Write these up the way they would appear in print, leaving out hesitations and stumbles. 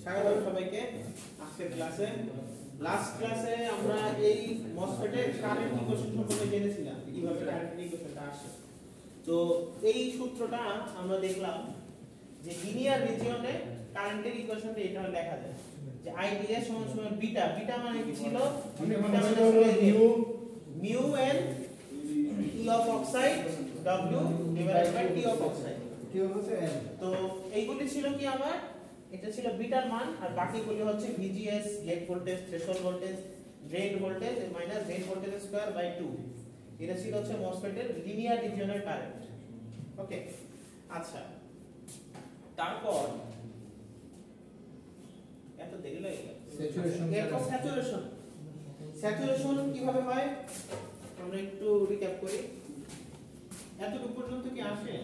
স্বাগত সবাইকে আজকের ক্লাসে। লাস্ট ক্লাসে আমরা এই মসফেটের কারেন্ট ইকুয়েশন সম্পর্কে জেনেছিলাম, কিভাবে কারেন্ট ইকুয়েশনটা আসে। তো এই সূত্রটা আমরা দেখলাম যে লিনিয়ার রিজিয়নে কারেন্টের ইকুয়েশনটা এটা লেখা যায় যে IDS সমান বিটা। বিটা মানে কি ছিল? বিটা মানে ছিল mu n E of oxide W divided by T of oxide। কি হচ্ছে n? তো এইগুলি ছিল কি আমার, এটা ছিল বিটার মান, আর বাকিগুলি হচ্ছে VGS gate voltage, threshold voltage, drain voltage minus drain voltage square by 2। এটা ছিল হচ্ছে মসফেটের লিনিয়ার রিজিয়নের কারেন্ট। ওকে, আচ্ছা, তারপর এত দেরি লাগে স্যাচুরেশন। এরপর স্যাচুরেশন। স্যাচুরেশন কিভাবে হয় আমরা একটু রিক্যাপ করি। এতটুকু পর্যন্ত কি আসে?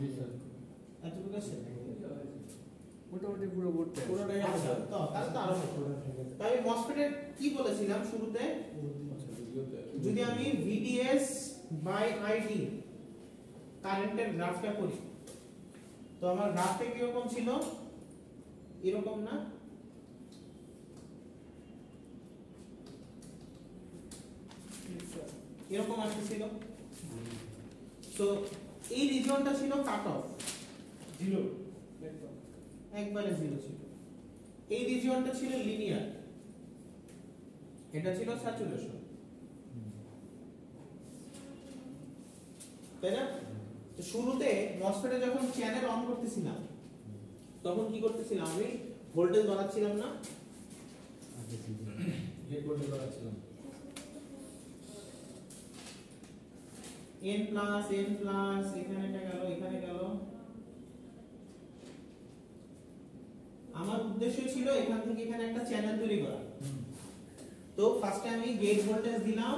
জি স্যার, এতটুকু আসে মোটামুটি পুরো বোর্ডটা পুরোটাই আসে। তো তাহলে তো আরো তাই মসফেটের কি বলেছিলাম শুরুতে, যদি আমি VDS বাই ID কারেন্টের গ্রাফটা করি, তো আমার গ্রাফটা কি রকম ছিল? এরকম না? এরকম আসছিল। সো এই রিজিয়নটা ছিল কাট অফ, জিরো, একবারে জিরো ছিল। এই রিজিয়নটা ছিল লিনিয়ার, এটা ছিল স্যাচুরেশন, তাই না? তো শুরুতে মসফেটে যখন চ্যানেল অন করতেছিলাম তখন কি করতেছিলাম? আমি ভোল্টেজ বাড়াচ্ছিলাম না, গেট ভোল্টেজ বাড়াচ্ছিলাম। n প্লাস এখানে গেল, এখানে গেল। আমার উদ্দেশ্য ছিল এখান থেকে এখানে একটা চ্যানেল তৈরি করা। তো ফার্স্টে আমি গেট ভোল্টেজ দিলাম,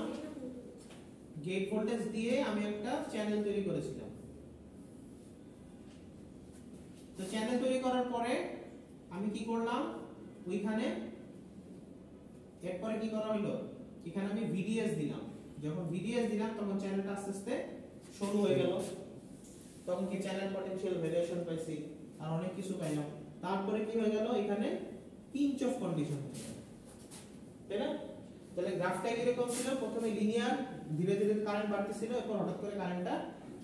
গেট ভোল্টেজ দিয়ে আমি একটা চ্যানেল তৈরি করেছিলাম। তো চ্যানেল তৈরি করার পরে আমি কি করলাম, ওইখানে এরপরে কি করা হলো, এখানে আমি VDS দিলাম। যখন VDS দিলাম তখন চ্যানেলটা আস্তে আস্তে শুরু হয়ে গেল। তখন কি চ্যানেল পটেনশিয়াল ভেরিয়েশন পাইছি, আর অনেক কিছু পাইলাম। তারপরে কি হয়ে গেল, এখানে পিঞ্চ অফ কন্ডিশন, তাই না? তাহলে গ্রাফটা এরকম ছিল, প্রথমে লিনিয়ার, ধীরে ধীরে কারেন্ট বাড়তেছিল, এরপর হঠাৎ করে কারেন্টটা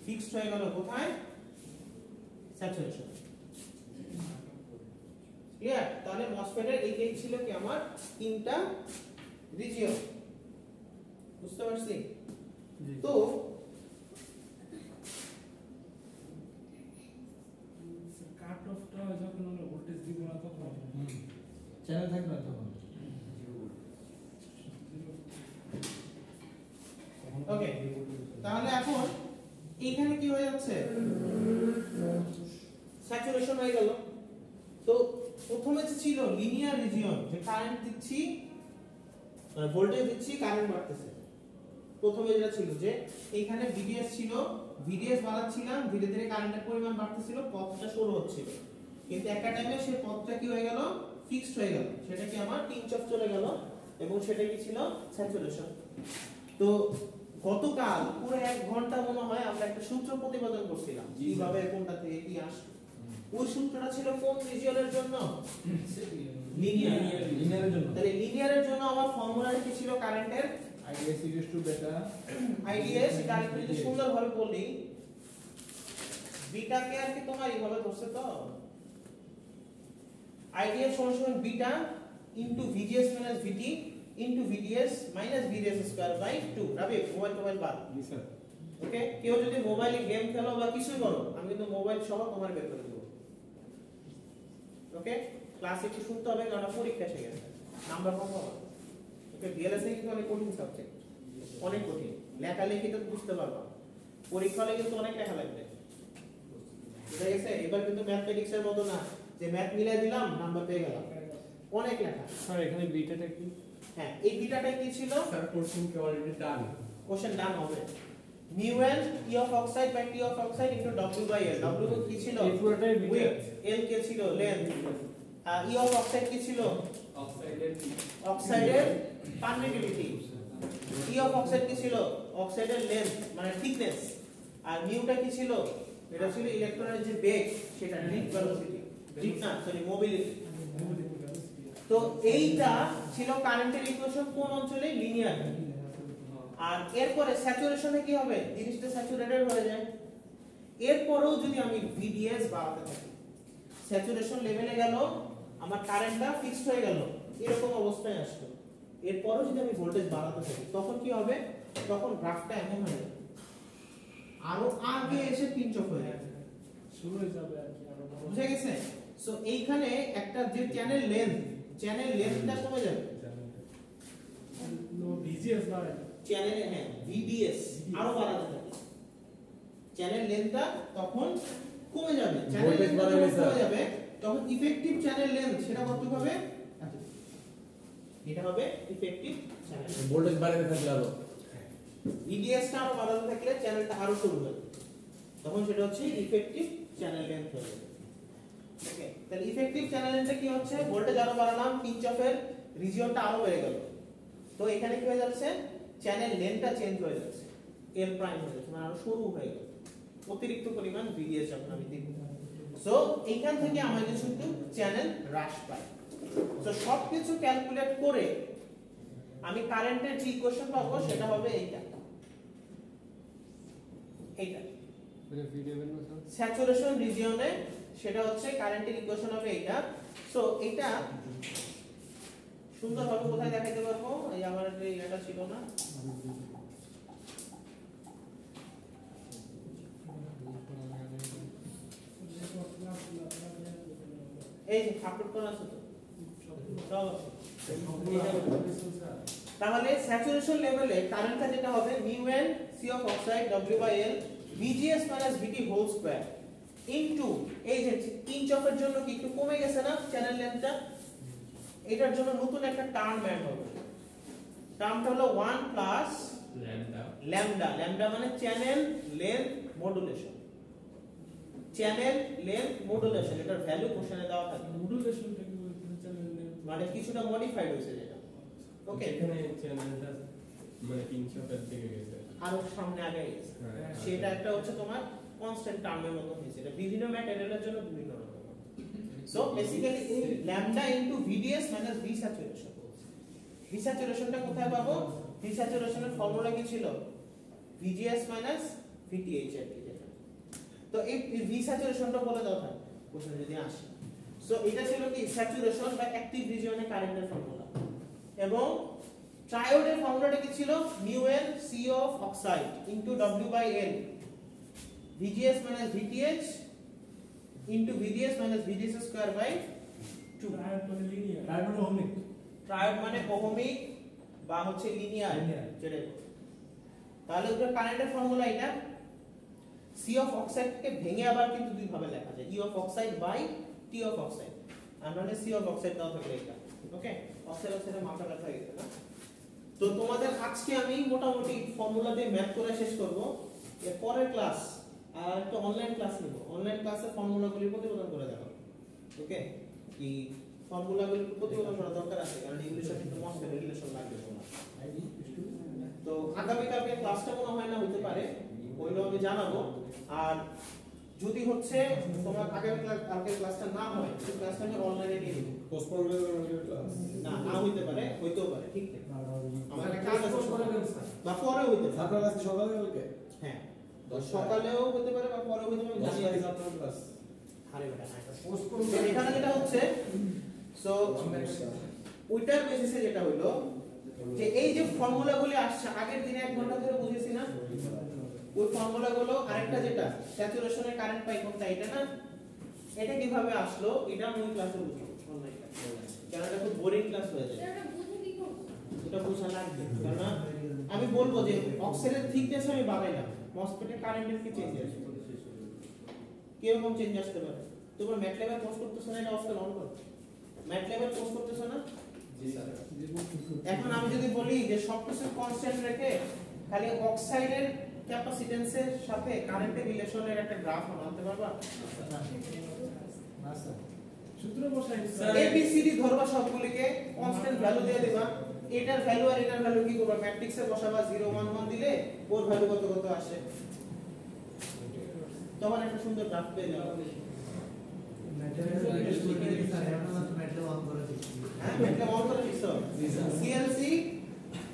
ফিক্সড হয়ে গেল কোথায়? স্যাচুরেশন। ক্লিয়ার? তাহলে মসফেটের এই ছিল কি আমার তিনটা রিজিয়ন, বুঝতে পারছি? তো কাট অফটা যখন আমরা ভোল্টেজ দিব না তখন চ্যানেল থাকবে না তখন। ওকে, তাহলে এখন এইখানে কি হয়ে যাচ্ছে? স্যাচুরেশন হয়ে গেল। তো প্রথমে যে ছিল লিনিয়ার রিজিয়ন, যে কারেন্ট দিচ্ছি, ভোল্টেজ দিচ্ছি, কারেন্ট বাড়তেছে। প্রথমে যেটা ছিল যে এইখানে VDS ছিল, VDS বাড়াচ্ছিলাম, ধীরে ধীরে কারেন্টের পরিমাণ বাড়তেছিল, পথটা সরু হচ্ছিল। কিন্তু একটা টাইমে সেই পথটা কি হয়ে গেল? ফিক্সড হয়ে গেল। সেটা কি আমার পিঞ্চ অফ চলে গেল, এবং সেটা কি ছিল? স্যাচুরেশন। তো গতকাল পুরো 1 ঘন্টা মনে হয় আমরা একটা সূত্র প্রতিপাদন করছিলাম, কিভাবে কোনটা থেকে কি আসে। ওই সূত্রটা ছিল কোন রিজিয়নের জন্য? লিনিয়ারের জন্য। তাহলে লিনিয়ারের জন্য আমার ফর্মুলা কি ছিল কারেন্টের? IDS ইকুয়ালস টু বেটা IDS। এটা আরেকটু যদি সুন্দরভাবে বলি, বিটা কে আর কি তোমার এইভাবে ধরছে তো, IDS সমান beta into VGS minus VT into VDS minus VDS square by 2। রাবি, মোবাইল বাদ। জি স্যার। ওকে, কেউ যদি মোবাইলে গেম খেলো বা কিছু করো, আমি কিন্তু মোবাইল সহ তোমার বের করে দেব। ওকে, ক্লাস একটু শুনতে হবে, কারণ পরীক্ষা এসে গেছে, নাম্বার কম হবে। ওকে, ডিএলএসএ কিন্তু অনেক কঠিন সাবজেক্ট, অনেক কঠিন। লেখালেখি তো বুঝতে পারবা, পরীক্ষা হলে কিন্তু অনেক লেখা লাগবে। বুঝা গেছে? এবার কিন্তু ম্যাথমেটিক্স এর মতো না যে ম্যাথ মিলাই দিলাম নাম্বার পেয়ে গেলাম, অনেক লেখা। স্যার এখানে বিটাটা কি? হ্যাঁ, এই বিটাটা কি ছিল? স্যার কোশ্চেন কে অলরেডি ডান। কোশ্চেন ডান হবে। mu n T of oxide by T of oxide into W by L। W কি ছিল? এই পুরোটাই বিটা। width, L কে ছিল লেন্থ, E of oxide কি ছিল? অক্সাইডের পারমিটিভিটি। E of oxide কি ছিল? অক্সাইডের লেন্থ মানে থিকনেস। আর মিউটা কি ছিল? এটা ছিল ইলেকট্রনের যে বেগ সেটা ড্রিফট ভেলোসিটি, ড্রিফট না সরি মোবিলিটি। তো এইটা ছিল কারেন্টের ইকুয়েশন কোন অঞ্চলে? লিনিয়ার। আর এরপরে স্যাচুরেশনে কি হবে? জিনিসটা স্যাচুরেটেড হয়ে যায়। এরপরেও যদি আমি ভিডিএস বাড়াতে থাকি, স্যাচুরেশন লেভেলে গেল, আমার কারেন্টটা ফিক্সড হয়ে গেল, এরকম অবস্থায় আসলো। এরপরেও যদি আমি ভোল্টেজ বাড়াতে থাকি তখন কি হবে? তখন গ্রাফটা এমন হয়ে যাবে, আরো আগে এসে পিঞ্চ অফ হয়ে যাবে, শুরু হয়ে যাবে আর কি আরো বড়। বুঝে গেছে? সো এইখানে একটা যে চ্যানেল লেন্থটা কমে যাবে, নো ভিজিএস বাড়ে, চ্যানেল হ্যাঁ ভিডিএস আরো বাড়াতে থাকি, চ্যানেল লেন্থটা তখন কমে যাবে, চ্যানেল Voltage লেন্থটা বাড়াবে, যখন কমে যাবে তখন ইফেক্টিভ চ্যানেল লেন্থ সেটা কত হবে? এটা হবে ইফেক্টিভ চ্যানেল। ভোল্টেজ বাড়াতে থাকলে আরো ভিডিএসটা আরো বাড়াতে থাকলে চ্যানেলটা আরো সরু হবে, তখন সেটা হচ্ছে ইফেক্টিভ চ্যানেল লেন্থ হয়ে যাবে। ওকে, তাহলে ইফেক্টিভ চ্যানেল লেন্থটা কি হচ্ছে? ভোল্টেজ আরো বাড়ালাম, পিঞ্চ অফের রিজিয়নটা আরো বেড়ে গেল, তো এখানে কি হয়ে যাচ্ছে? চ্যানেল লেন্থটা চেঞ্জ হয়ে যাচ্ছে, এল প্রাইম হয়ে যাচ্ছে, মানে আরো সরু হয়ে গেল, অতিরিক্ত পরিমাণ ভিডিএস যখন আমি দিব। সো এইখান থেকে আমাদের কিন্তু চ্যানেল হ্রাস পায়। সো সবকিছু ক্যালকুলেট করে আমি কারেন্টের যে ইকুয়েশন পাবো সেটা হবে এইটা, এইটা স্যাচুরেশন রিজিয়নে সেটা হচ্ছে কারেন্টের ইকুয়েশন হবে এইটা। সো এটা সুন্দরভাবে কোথায় দেখাইতে পারবো? এই আমার যে এটা ছিল না, এই যে আপলোড করা আছে তো সব আছে। তাহলে স্যাচুরেশন লেভেলে কারেন্টটা যেটা হবে mu n c of oxide w by l vgs minus vt whole square into এই যে ইঞ্চ অফ এর জন্য কি একটু কমে গেছে না চ্যানেল লেন্থটা, এটার জন্য নতুন একটা টার্ম অ্যাড হবে, টার্মটা হলো 1 প্লাস ল্যামডা। ল্যামডা মানে channel length modulation, channel length modulation, এটার ভ্যালু কোশ্চেনে দেওয়া থাকে, মডুলেশনটা কি বলতে চ্যানেল নেম মানে কিছুটা মডিফাইড হয়েছে যেটা। ওকে, এখানে চ্যানেলটা মানে 300 এর দিকে গেছে, আরো সামনে আগে গেছে, হ্যাঁ, সেটা একটা হচ্ছে তোমার কনস্ট্যান্ট টার্মের মতো হয়েছে, এটা বিভিন্ন ম্যাটেরিয়ালের জন্য বিভিন্ন রকম। সো বেসিক্যালি এই lambda into VDS minus V saturation, V স্যাচুরেশনটা কোথায় পাবো? ভি স্যাচুরেশনের ফর্মুলা কি ছিল? ভিজিএস মাইনাস ভিটিএইচ আর কি যেটা। তো এই ভি স্যাচুরেশনটা বলে দাও থাকে প্রশ্ন যদি আসে। সো এটা ছিল কি স্যাচুরেশন বা অ্যাক্টিভ রিজিয়নে কারেন্টের ফর্মুলা, এবং ট্রায়োডের ফর্মুলাটা কি ছিল? mu n c of oxide into w by l vgs minus vth into vds minus vgs square by 2। Triad মানে লিনিয়ার, ট্রায়াড মানে ওহমিক, ট্রায়োড মানে ওহমিক বা হচ্ছে লিনিয়ার Linear। যেটা। তাহলে ওটা কারেন্টের ফর্মুলা এটা। c of oxide কে ভেঙে আবার কিন্তু দুই ভাবে লেখা যায়, e of oxide by t of oxide, আর মানে c of oxide দাও থাকলে এটা। ওকে, অক্সাইড মাথা ব্যথা হয়ে গেছে না? তো তোমাদের আজকে আমি মোটামুটি ফর্মুলা দিয়ে ম্যাথ করে শেষ করব। এর পরের ক্লাস আর একটা অনলাইন ক্লাস নিব, অনলাইন ক্লাসে ফর্মুলাগুলি প্রতিপাদন করে দেখাবো। ওকে, কি ফর্মুলাগুলি প্রতিপাদন করা দরকার আছে, কারণ এগুলোর সাথে একটু মস্ত রিলেশন লাগবে তোমার। তো আগামী কালকে ক্লাসটা মনে হয় না হতে পারে, ওইগুলো আমি জানাবো। আর যদি হচ্ছে তোমার আগামী কালকে ক্লাসটা না হয়, সেই ক্লাসটা আমি অনলাইনে নিয়ে নিব। পোস্টপোন করে দেবেন ক্লাস না না হইতে পারে, হইতেও পারে, ঠিক আছে। আমার একটা কাজ আছে বা পরে হইতে পারে। আপনার ক্লাস সকালে কালকে হ্যাঁ, সকালেও হতে পারে বা পরেও হতে পারে, আমি জানি না। আপনার ক্লাস আরে বেটা না, এখানে যেটা হচ্ছে সো ওইটার বেসিসে যেটা হলো যে এই যে ফর্মুলাগুলি আসছে আগের দিনে 1 ঘন্টা ধরে বুঝেছি না, ওই ফর্মুলাগুলো আরেকটা যেটা স্যাচুরেশনের কারেন্ট পাই কোনটা, এটা না, এটা কিভাবে আসলো এটা আমি ক্লাসে বুঝবো অনলাইন ক্লাসে, কারণ এটা খুব বোরিং ক্লাস হয়ে যায়, এটা বোঝা লাগবে। কারণ আমি বলবো যে অক্সাইডের থিকনেস আমি বাড়াইলাম, মসফেটের কারেন্টের কি চেঞ্জ আসবে, কিরকম চেঞ্জ আসতে পারে। তোমরা ম্যাটল্যাবে পোস্ট করতেছ না, এটা অফ করে অন করো, ম্যাটল্যাবে পোস্ট করতেছ না। জি স্যার। এখন আমি যদি বলি যে সবকিছু কনস্ট্যান্ট রেখে খালি অক্সাইডের ক্যাপাসিটেন্সের সাথে কারেন্টের রিলেশনের একটা গ্রাফ বানাতে পারবা? না স্যার, সূত্র বসাই এ বি সি ডি ধরবা, সবগুলিকে কনস্ট্যান্ট ভ্যালু দিয়ে দিবা, এটার ভ্যালু আর এটার ভ্যালু কি করবা, ম্যাট্রিক্সে বসাবা, 0 1 1 দিলে ওর ভ্যালু কত কত আসে। তো তখন একটা সুন্দর গ্রাফ পেয়ে যাবো। হ্যাঁ ম্যাটল্যাব অন করে দিছো সিএলসি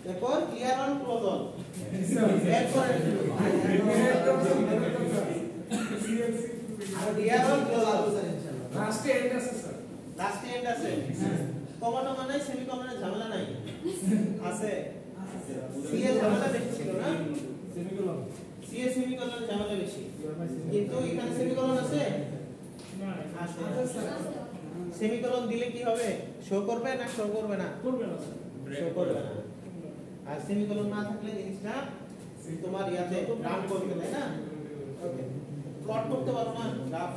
তারপর ক্লিয়ার অন ক্লোজ অন এরপর ক্লিয়ার অন ক্লোজ অন লাস্টে এন্ড আছে স্যার লাস্টে এন্ড আছে কমানো মানে সেমিকলনের ঝামেলা নাই আছে সিএ ঝামেলা বেশি ছিল না সেমিকোলন সিএ সেমিকলনের ঝামেলা বেশি কিন্তু এখানে সেমিকলন আছে না আছে স্যার সেমিকলন দিলে কি হবে শো করবে না শো করবে না করবে না স্যার শো করবে না আর সেমিকলন না থাকলে জিনিসটা তোমার ইয়াতে রান করবে তাই না ওকে প্লট করতে পারো না গ্রাফ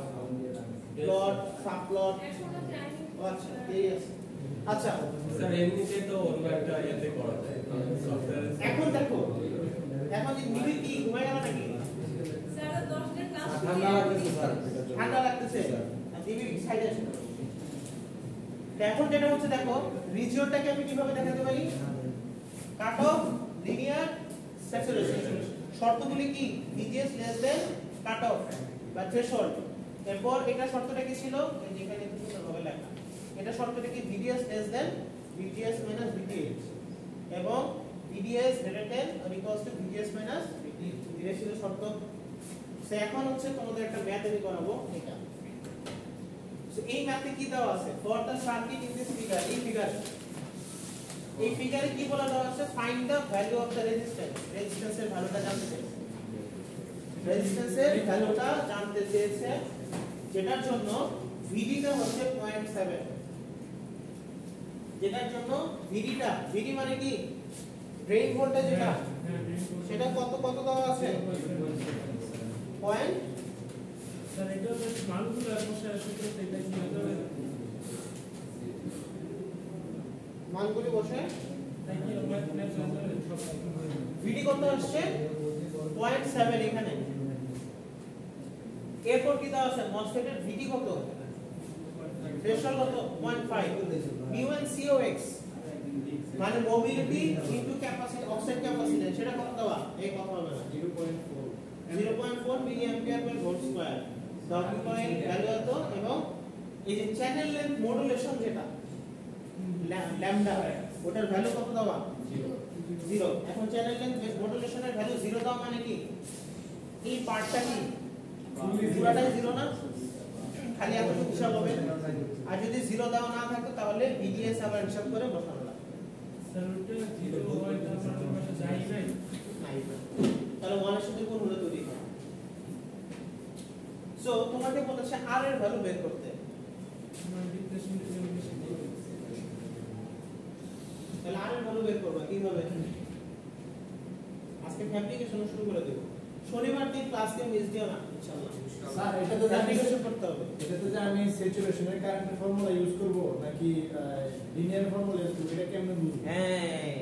প্লট সাব প্লট আচ্ছা এই আছে আচ্ছা স্যার এমনিতে তো অন্য একটা ইয়েতে করা যায় সফটওয়্যার এখন দেখো এখন যে নিবিড় কি ঘুমায় গেল নাকি স্যার 10 টা ক্লাস ঠান্ডা লাগতেছে স্যার ঠান্ডা লাগতেছে আর নিবিড় সাইডে আসে তো এখন যেটা হচ্ছে দেখো রিজিওনটাকে আমি কিভাবে দেখাতে পারি কাট অফ লিনিয়ার স্যাচুরেশন শর্তগুলি কি VGS less than cut off বা থ্রেশহোল্ড এরপর এটা শর্তটা কি ছিল এই যে এখানে একটু সুন্দরভাবে লেখা এটা শর্তটা কি VGS less than VGS minus VTS এবং VDS greater than or equals to VGS minus VTS এটা ছিল শর্ত সো এখন হচ্ছে তোমাদের একটা ম্যাথ আমি করাবো এটা সো এই ম্যাথে কি দেওয়া আছে for the circuit in this figure এই ফিগারে কি বলা দেওয়া আছে find the value of the রেজিস্ট্যান্সের ভ্যালুটা জানতে চাইছে রেজিস্ট্যান্সের ভ্যালুটা জানতে চেয়েছে যেটার জন্য ভিডি টা হচ্ছে 0.7 যেটার জন্য ভিডিটা ভিডি মানে কি ড্রেন ভোল্টেজ যেটা সেটা কত কত দেওয়া আছে পয়েন্ট স্যার এটা তো মানগুলো সমস্যা সূত্র এটা কি হবে মানগুলি বসে তাই কি আমরা ম্যাথ সব ভিডি কত আসছে 0.7 এখানে এরপর কি দেওয়া আছে মসফেটের ভিডি কত থ্রেশহোল্ড কত 0.5 মিউ1 COX মানে mobility into capacity offset capacity সেটা কত দেওয়া এই কথা হবে না 0.4 milli ampere per volt square W coil value এত এবং এই যে চ্যানেল লেন্থ মডুলেশন যেটা ল্যামডা ওটার ভ্যালু কত দেওয়া 0 এখন চ্যানেল লেন্থ মডুলেশনের ভ্যালু 0 দাও মানে কি এই পার্টটা কি পুরোটাই 0 না খালি এতটুকু হিসাব হবে আর যদি 0 দাও না থাকতো তাহলে ভিডিএস আবার হিসাব করে বসানো লাগবে স্যার ওটা 0 হয় তার মানে পাশে যাই নাই নাই তাহলে 1 এর সাথে কোন হলে তৈরি হয় সো তোমাকে বলেছে আর এর ভ্যালু বের করতে আমার ডিপ্রেশন বেশি তাহলে আর এর ভ্যালু বের করবা কিভাবে আজকে ফ্যাব্রিকেশন শুরু করে দেব শনিবার দিন ক্লাসকে মিস দিও না ইনশাআল্লাহ স্যার এটা তো জানি ফ্যাব্রিকেশন করতে হবে এটা তো জানি স্যাচুরেশনের কারেন্টের ফর্মুলা ইউজ করব নাকি লিনিয়ার ফর্মুলা ইউজ করব এটা কেমনে বুঝবো হ্যাঁ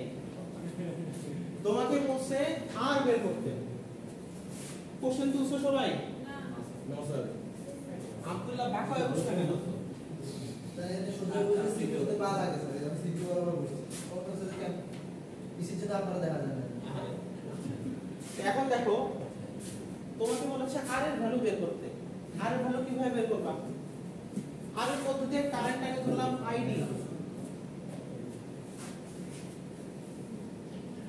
তোমাকে বলছে আর বের করতে কোশ্চেন তুলছো সবাই নো স্যার আব্দুল্লাহ বাকা হয়ে বসে কেন তাই এটা শুধু বলতে সিকিউতে পা লাগে স্যার আমি সিকিউ বরাবর বলছি কত স্যার কেন ইসিতে তো আপনারা দেখা যায় না এখন দেখো তোমাকে বলেছে আর এর ভ্যালু বের করতে আর এর ভ্যালু কিভাবে বের করবা আর এর মধ্যে দিয়ে কারেন্টটাকে ধরলাম আইডি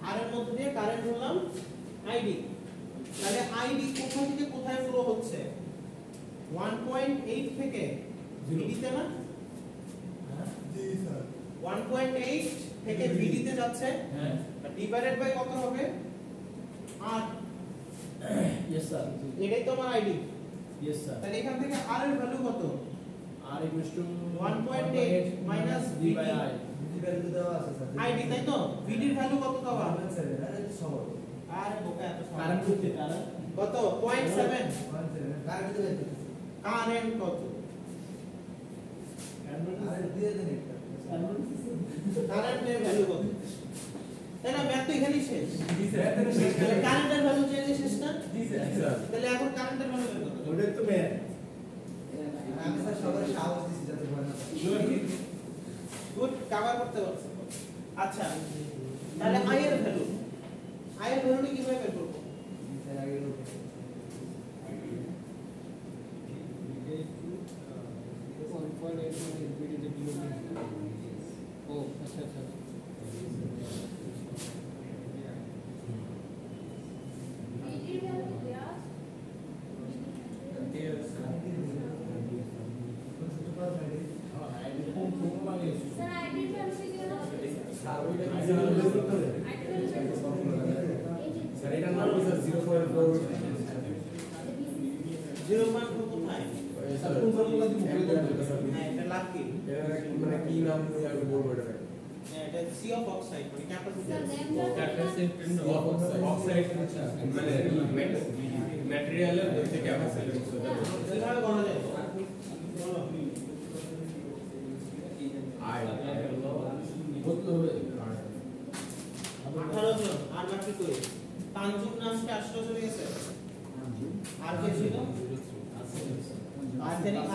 আর এর মধ্যে দিয়ে কারেন্ট ধরলাম আইডি তাহলে আইডি কোথা থেকে কোথায় ফ্লো হচ্ছে 1.8 থেকে ভিডিতে না জি স্যার 1.8 থেকে ভিডিতে যাচ্ছে হ্যাঁ ডিভাইডেড বাই কত হবে আর ইয়েস স্যার এটাই তোমার আইডি ইয়েস স্যার তাহলে এখান থেকে আর এর ভ্যালু কত আর equals to 1.8 minus D by I যদি ভ্যালু দেওয়া আছে স্যার আইডি তাই তো ভিডির ভ্যালু কত দেওয়া পাবেন স্যার আরে তো সহজ আর বোকা এত সহজ। কারেন্ট করতে কারেন্ট কত 0.7 কারেন্ট দিতে বের করতেছি কারেন্ট কত আরে দিয়ে দেন একটা কারেন্টের ভ্যালু কত তাই না ম্যাথ তো এখানেই শেষ জি স্যার তাহলে কারেন্টের ভ্যালু চেঞ্জ শেষ না জি স্যার তাহলে এখন কারেন্টের ভ্যালু বের করতে হবে। ওটা তো ম্যাথ আমি স্যার সবার সাহস দিছি যাতে ভয় না পায় গুড কভার করতে পারছো আচ্ছা তাহলে আই এর ভ্যালু কিভাবে বের করব স্যার আগে লোকে ও আচ্ছা আচ্ছা জিরো মান কোথায়? হ্যাঁ, এটা লাভ কি? মানে কি নাম দিয়ে আমি বলবো এটা? হ্যাঁ, এটা সি অফ অক্সাইড মানে ক্যাপাসিটর। অক্সাইড মানে ম্যাটেরিয়ালের মধ্যে ক্যাপাসিটর কিভাবে গণনা যায়? বলো। আই 18 জন আর বাকি কই? পাঁচজন না আজকে 18 চলে গেছে। আর কে ছিল?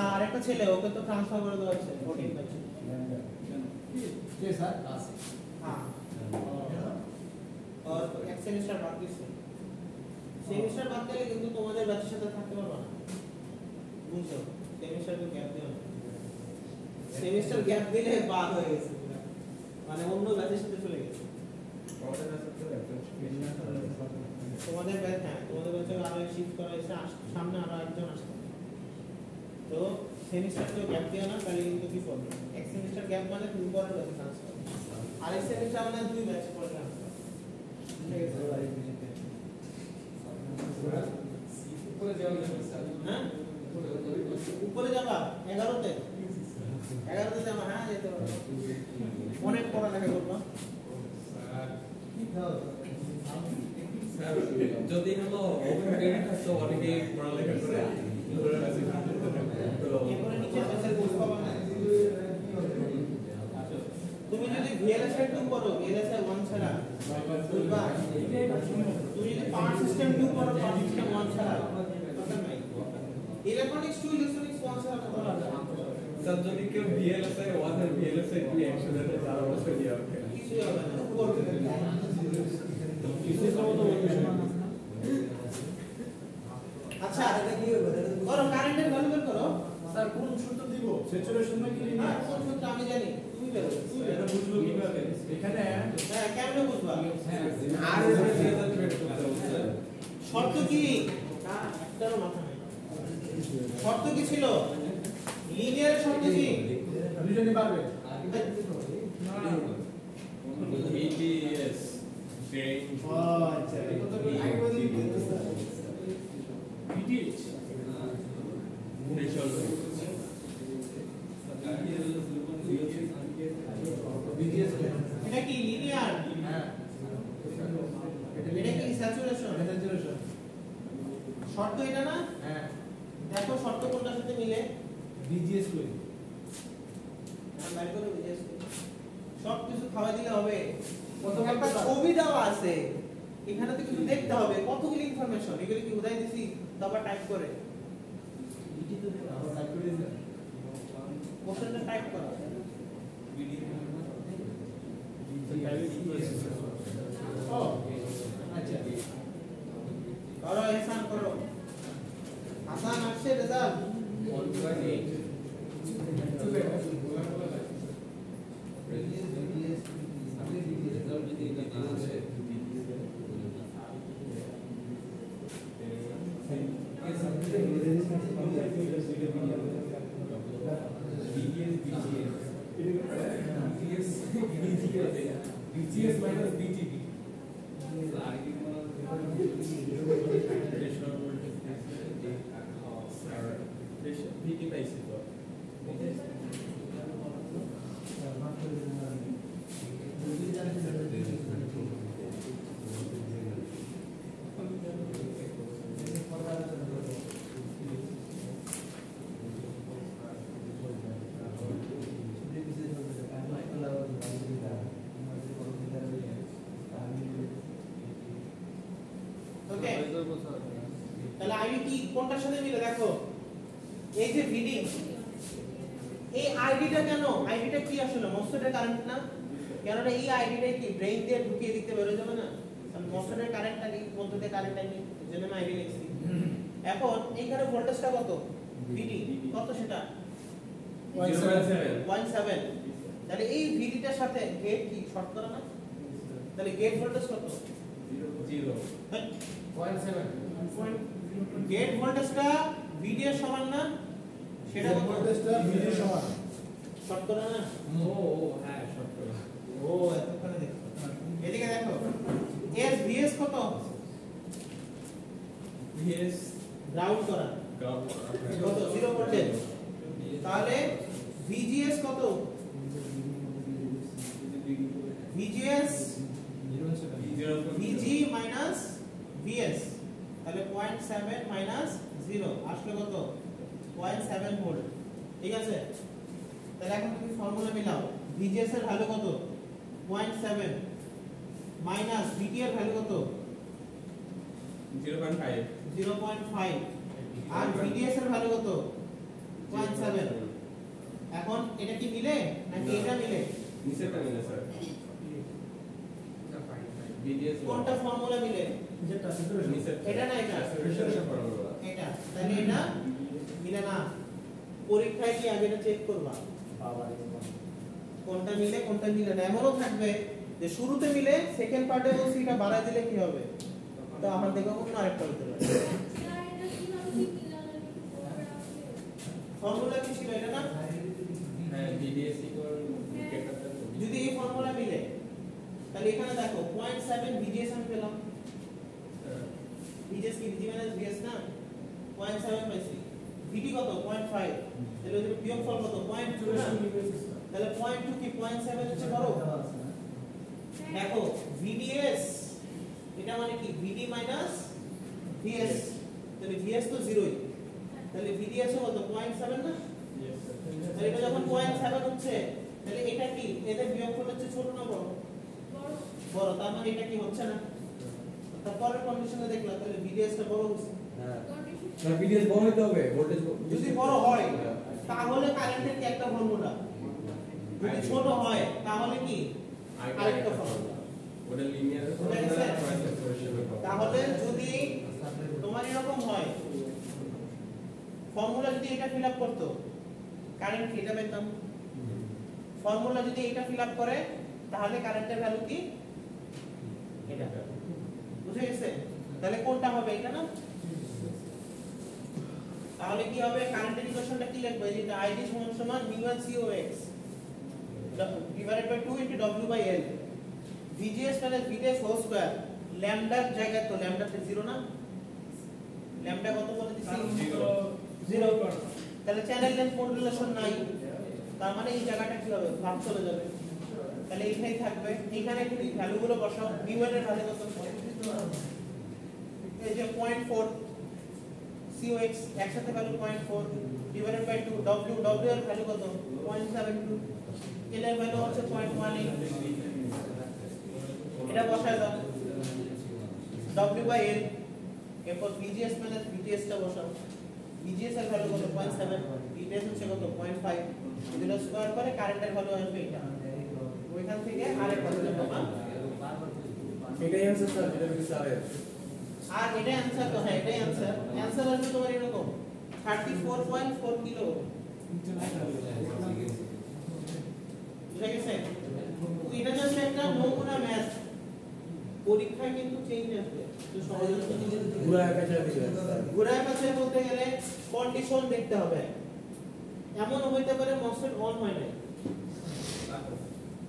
আর একটা ছেলে, ওকে তো ট্রান্সফার করে দেওয়া হয়েছে 14 ব্যাচ। কে স্যার? हाँ और एक सेमेस्टर बाकी है सेमेस्टर बात करले কিন্তু তোমাদের ব্যাচের সাথে থাকতে পারবে না বুঝছো সেমিস্টার তো গ্যাপ দিও না সেমিস্টার গ্যাপ দিলে বাদ হয়ে গেছে মানে অন্য ব্যাচের সাথে চলে গেছে তোমাদের ব্যাচ হ্যাঁ তোমাদের ব্যাচে আরো শিফট করা হয়েছে সামনে আরো একজন আসছে তো সেমিস্টার তো গ্যাপ দিও না তাহলে কিন্তু কি প্রবলেম এক সেমিস্টার গ্যাপ মানে তুমি পরের ব্যাচে ট্রান্সফার আরেক সেমিস্টার মানে দুই ব্যাচ পরে ট্রান্সফার ঠিক আছে হ্যাঁ উপরে যাবা 11তে 11তে যাবা হ্যাঁ যেতে পারো অনেক পড়ালেখা করবা যদি হলো ওপেন ক্রেডিট তো অনেকে পড়ালেখা করে এরপরে নিচে ব্যাচের কোর্স পাবা না তুমি যদি ভিএলএসআই 2 পড়ো ভিএলএসআই 1 ছাড়া বুঝবা তুমি যদি পাওয়ার সিস্টেম 2 পড়ো পাওয়ার সিস্টেম 1 ছাড়া দরকার নাই ইলেকট্রনিক্স 2 ইলেকট্রনিক্স 1 ছাড়া কথা বলা স্যার যদি কেউ ভিএলএসআই 1 আর ভিএলএসআই 2 একসাথে তার অবস্থা কি হবে কিছু হবে না করবে আচ্ছা এটা কি হবে? করো কারেন্টের ভ্যালু বের করো স্যার কোন সূত্র দিব? স্যাচুরেশন নাকি না লিনিয়ার? কোন সূত্র আমি জানি তুমি বের করো তুমি বের এটা করো। বুঝবো কিভাবে? এখানে হ্যাঁ কেমনে বুঝবা আর রেজাল্ট বের করতে হবে শর্ত কি না একটারও মাথা নেই শর্ত কি ছিল লিনিয়ার শর্ত কি দুজনই পারবে। ETS ট্রেন আচ্ছা এটা তো আগে বলে দিতে স্যার। ভিডিএইচ থ্রেশহোল্ড বিজিএস এটা কি লিনিয়ার হ্যাঁ এটা কি স্যাচুরেশন স্যাচুরেশন শর্ত এটা না হ্যাঁ দেখো শর্ত কোনটার সাথে মিলে বিজিএস কই বাইর করে বুঝেছ সব কিছু খাওয়া দিলে হবে প্রথম একটা একটা ছবি দেওয়া আছে এখানে তো কিছু দেখতে হবে কতগুলো ইনফরমেশন এগুলো কি উদাই দিছি তারপর টাইপ করে ইটি তো আমরা টাইপ করে দিলাম কোশ্চেনটা টাইপ করো ও আচ্ছা করো এহসান করো আসান আসছে রেজাল্ট BGS minus BGB ভিটি পাইছি তো ওকে তাহলে আইডি কি কোনটার সাথে মিলে দেখো এই যে ভিডি এই আইডিটা কেন আইডিটা কি আসলে মসফেটের কারেন্ট না কেন এই আইডিটা কি ব্রেইন দিয়ে ঢুকিয়ে দিতে বের হয়ে যাবে না মসফেটের কারেন্টটা কি মধ্যে দিয়ে কারেন্টটা কি এজন্য আমি আইডি লিখছি এখন এইখানে ভোল্টেজটা কত ভিডি কত সেটা 0.7 তাহলে এই ভিডিটার সাথে গেট কি শর্ট করে না তাহলে গেট ভোল্টেজ কত 0 গেট ভোল্টেজটা ভিডি এর সমান না সেটা কত ভোল্টেজটা ভিডির সমান শর্ট করে না ও হ্যাঁ শর্ট করে ও এতক্ষণে দেখো এদিকে দেখো এস ভিএস কত ভিএস গ্রাউন্ড করা কত 0 ভোল্টেজ তাহলে ভিজিএস কত ভিজিএস ভিজি মাইনাস ভিএস তাহলে 0.7 মাইনাস 0 আসলে কত 0.7 ভোল্ট ঠিক আছে তাহলে এখন তুমি ফর্মুলা মিলাও ভিজিএস এর ভ্যালু কত 0.7 মাইনাস ভিটি এর ভ্যালু কত 0.5 0.5 আর ভিডিএস এর ভ্যালু কত 0.7 এখন এটা কি মিলে নাকি এটা মিলে নিচেরটা মিলে স্যার ভিডিএস কোনটা ফর্মুলা মিলে যেটা স্যাচুরেশন নিচের এটা না এটা স্যাচুরেশন ফর্মুলা এটা তাহলে এটা মিলে না পরীক্ষায় কি আগে এটা চেক করবা কোনটা মিলে না এমনও থাকবে যে শুরুতে মিলে সেকেন্ড পার্টে বলছি এটা বাড়ায় দিলে কি হবে তো আমার দেখো অন্য আরেকটা হতে পারে ফর্মুলা কি ছিল এটা না হ্যাঁ ভিডিএস যদি এই ফর্মুলা মিলে তাহলে এখানে দেখো 0.7 ভিজিএস আমি পেলাম ভিজিএস কি ভিজি মাইনাস ভিএস না 0.7 পাইছি ভিটি কত 0.5 তাহলে ওদের বিয়োগফল কত 0.2 না তাহলে 0.2 কি 0.7 হচ্ছে বড় দেখো ভিডিএস এটা মানে কি ভিডি মাইনাস ভিএস তাহলে ভিএস তো জিরোই তাহলে ভিডিএস কত 0.7 না তাহলে এটা যখন 0.7 হচ্ছে তাহলে এটা কি এদের বিয়োগফল হচ্ছে ছোট না বড় বড় তার মানে এটা কি হচ্ছে না তারপরের কন্ডিশনে দেখলা তাহলে ভিডিএস টা বড় হচ্ছে না ভিডিএস বড় হতে হবে ভোল্টেজ যদি বড় হয় তাহলে কারেন্টের কি একটা ফর্মুলা যদি ছোট হয় তাহলে কি আরেকটা ফর্মুলা ওটা লিনিয়ার তাহলে যদি তোমার এরকম হয় ফর্মুলা যদি এটা ফিল আপ করতো কারেন্ট এটা পেতাম ফর্মুলা যদি এটা ফিল আপ করে তাহলে কারেন্টের ভ্যালু কি এটা বুঝে গেছে তাহলে কোনটা হবে এটা না তাহলে কি হবে কারেন্টের ইকুয়েশনটা কি লিখবে যেটা ID সমান μ1 CoX divided by 2 into W by L VGS minus VTS whole square lambda জায়গায় তো lambda তে 0 না lambda কত বলে দিছি 0 তাহলে চ্যানেল লেন্থ মডুলেশন নাই তার মানে এই জায়গাটা কি হবে ভাগ চলে যাবে তাহলে এইখানেই থাকবে এইখানে একটু ভ্যালুগুলো বসাও μ1 এর ভ্যালু কত এই যে 0.4 COX একসাথে ভ্যালু 0.4 ডিভাইডেড বাই 2 W এর ভ্যালু কত 0.72 L এর ভ্যালু হচ্ছে 0.18 এটা বসায় দাও W বাই L এরপর VGS মাইনাস VTS টা বসাও VGS এর ভ্যালু কত 0.7 VTS হচ্ছে কত 0.5 এগুলো স্কয়ার করে কারেন্টের ভ্যালু আসবে এটা ওইখান থেকে আরেক ভ্যালু পাবা এটাই आंसर স্যার যেটা কি স্যারের আর এটা आंसर তো হ্যাঁ এটাই आंसर আসবে তোমার এরকম 34.4 কিলো বুঝা গেছে এটা জাস্ট একটা নমুনা ম্যাথ পরীক্ষায় কিন্তু চেঞ্জ আসবে তো সহজে ঘুরায় পেঁচায় দিবে ঘুরায় পাশে বলতে গেলে কন্ডিশন দেখতে হবে এমন হইতে পারে মসফেট অন হয় না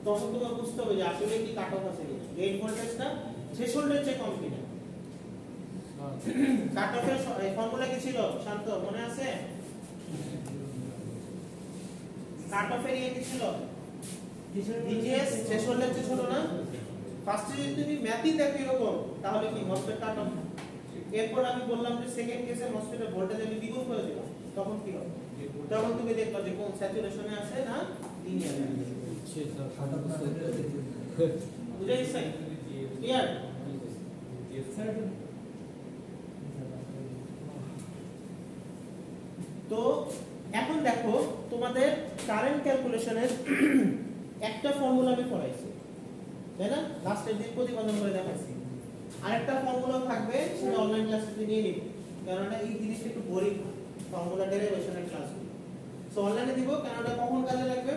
তখন তোমাকে বুঝতে হবে যে আসলে কি কাট অফ আছে গেট ভোল্টেজটা থ্রেশহোল্ডের চেয়ে কম কিনা কাট অফের ফর্মুলা কি ছিল শান্ত মনে আছে কাট অফের ইয়ে কি ছিল ভিজিএস থ্রেশহোল্ডের চেয়ে ছোট না ফার্স্টে যদি তুমি ম্যাথই দেখো এরকম তাহলে কি মসফেট কাট অফ এরপর আমি বললাম যে সেকেন্ড কেসে মসফেটের ভোল্টেজ আমি দ্বিগুণ করে দিলাম তখন কি হবে তখন তুমি দেখবা যে কোন স্যাচুরেশনে আছে না লিনিয়ারে বুঝে গেছে ক্লিয়ার তো এখন দেখো তোমাদের কারেন্ট ক্যালকুলেশনের একটা ফর্মুলা আমি পড়াইছি তাই না লাস্টের দিন প্রতিপাদন করে দেখাচ্ছি আরেকটা ফর্মুলা থাকবে সেটা অনলাইন ক্লাসে নিয়ে নিব কারণ এই জিনিসটা একটু বোরিং ফর্মুলা ডেরিভেশনের ক্লাসগুলো সো অনলাইনে দিব কারণ ওটা কখন কাজে লাগবে,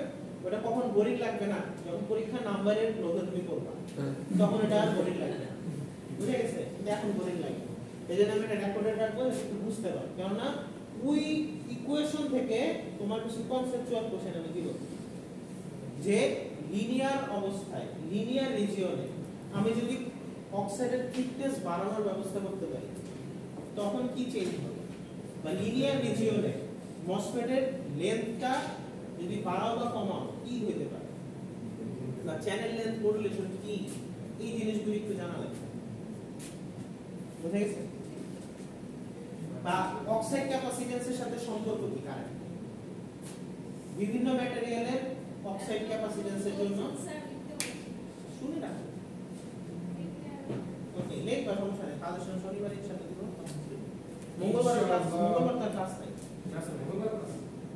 ওটা কখন বোরিং লাগবে না, যখন পরীক্ষার নাম্বারের লোকে তুমি পড়বা তখন এটা আর বোরিং লাগবে না, বুঝে গেছে? এটা এখন বোরিং লাগবে, এই জন্য আমি এটা রেকর্ডেড রাখবো একটু বুঝতে পারো, কেননা ওই ইকুয়েশন থেকে তোমার কিছু কনসেপচুয়াল কোশ্চেন আমি দিব যে লিনিয়ার অবস্থায় লিনিয়ার রিজিয়নে আমি যদি অক্সাইডের থিকনেস বাড়ানোর ব্যবস্থা করতে পারি তখন কি চেঞ্জ হবে, বা লিনিয়ার রিজিয়নে মসফেটের লেন্থটা যদি বাড়াও বা কমাও কি হতে পারে, বা চ্যানেল লেন্থ কোরিলেশন কি, এই জিনিসগুলো একটু জানা লাগবে, বুঝে গেছে? বা অক্সাইড ক্যাপাসিট্যান্সের সাথে সম্পর্ক কি কারেন্ট, বিভিন্ন ম্যাটেরিয়ালের অক্সাইড ক্যাপাসিট্যান্সের জন্য শুনে রাখো। ওকে, লেট বা সমস্যা নেই, কাজের সময় শনিবার ইনশাআল্লাহ দিব। মঙ্গলবার তার ক্লাস নাই,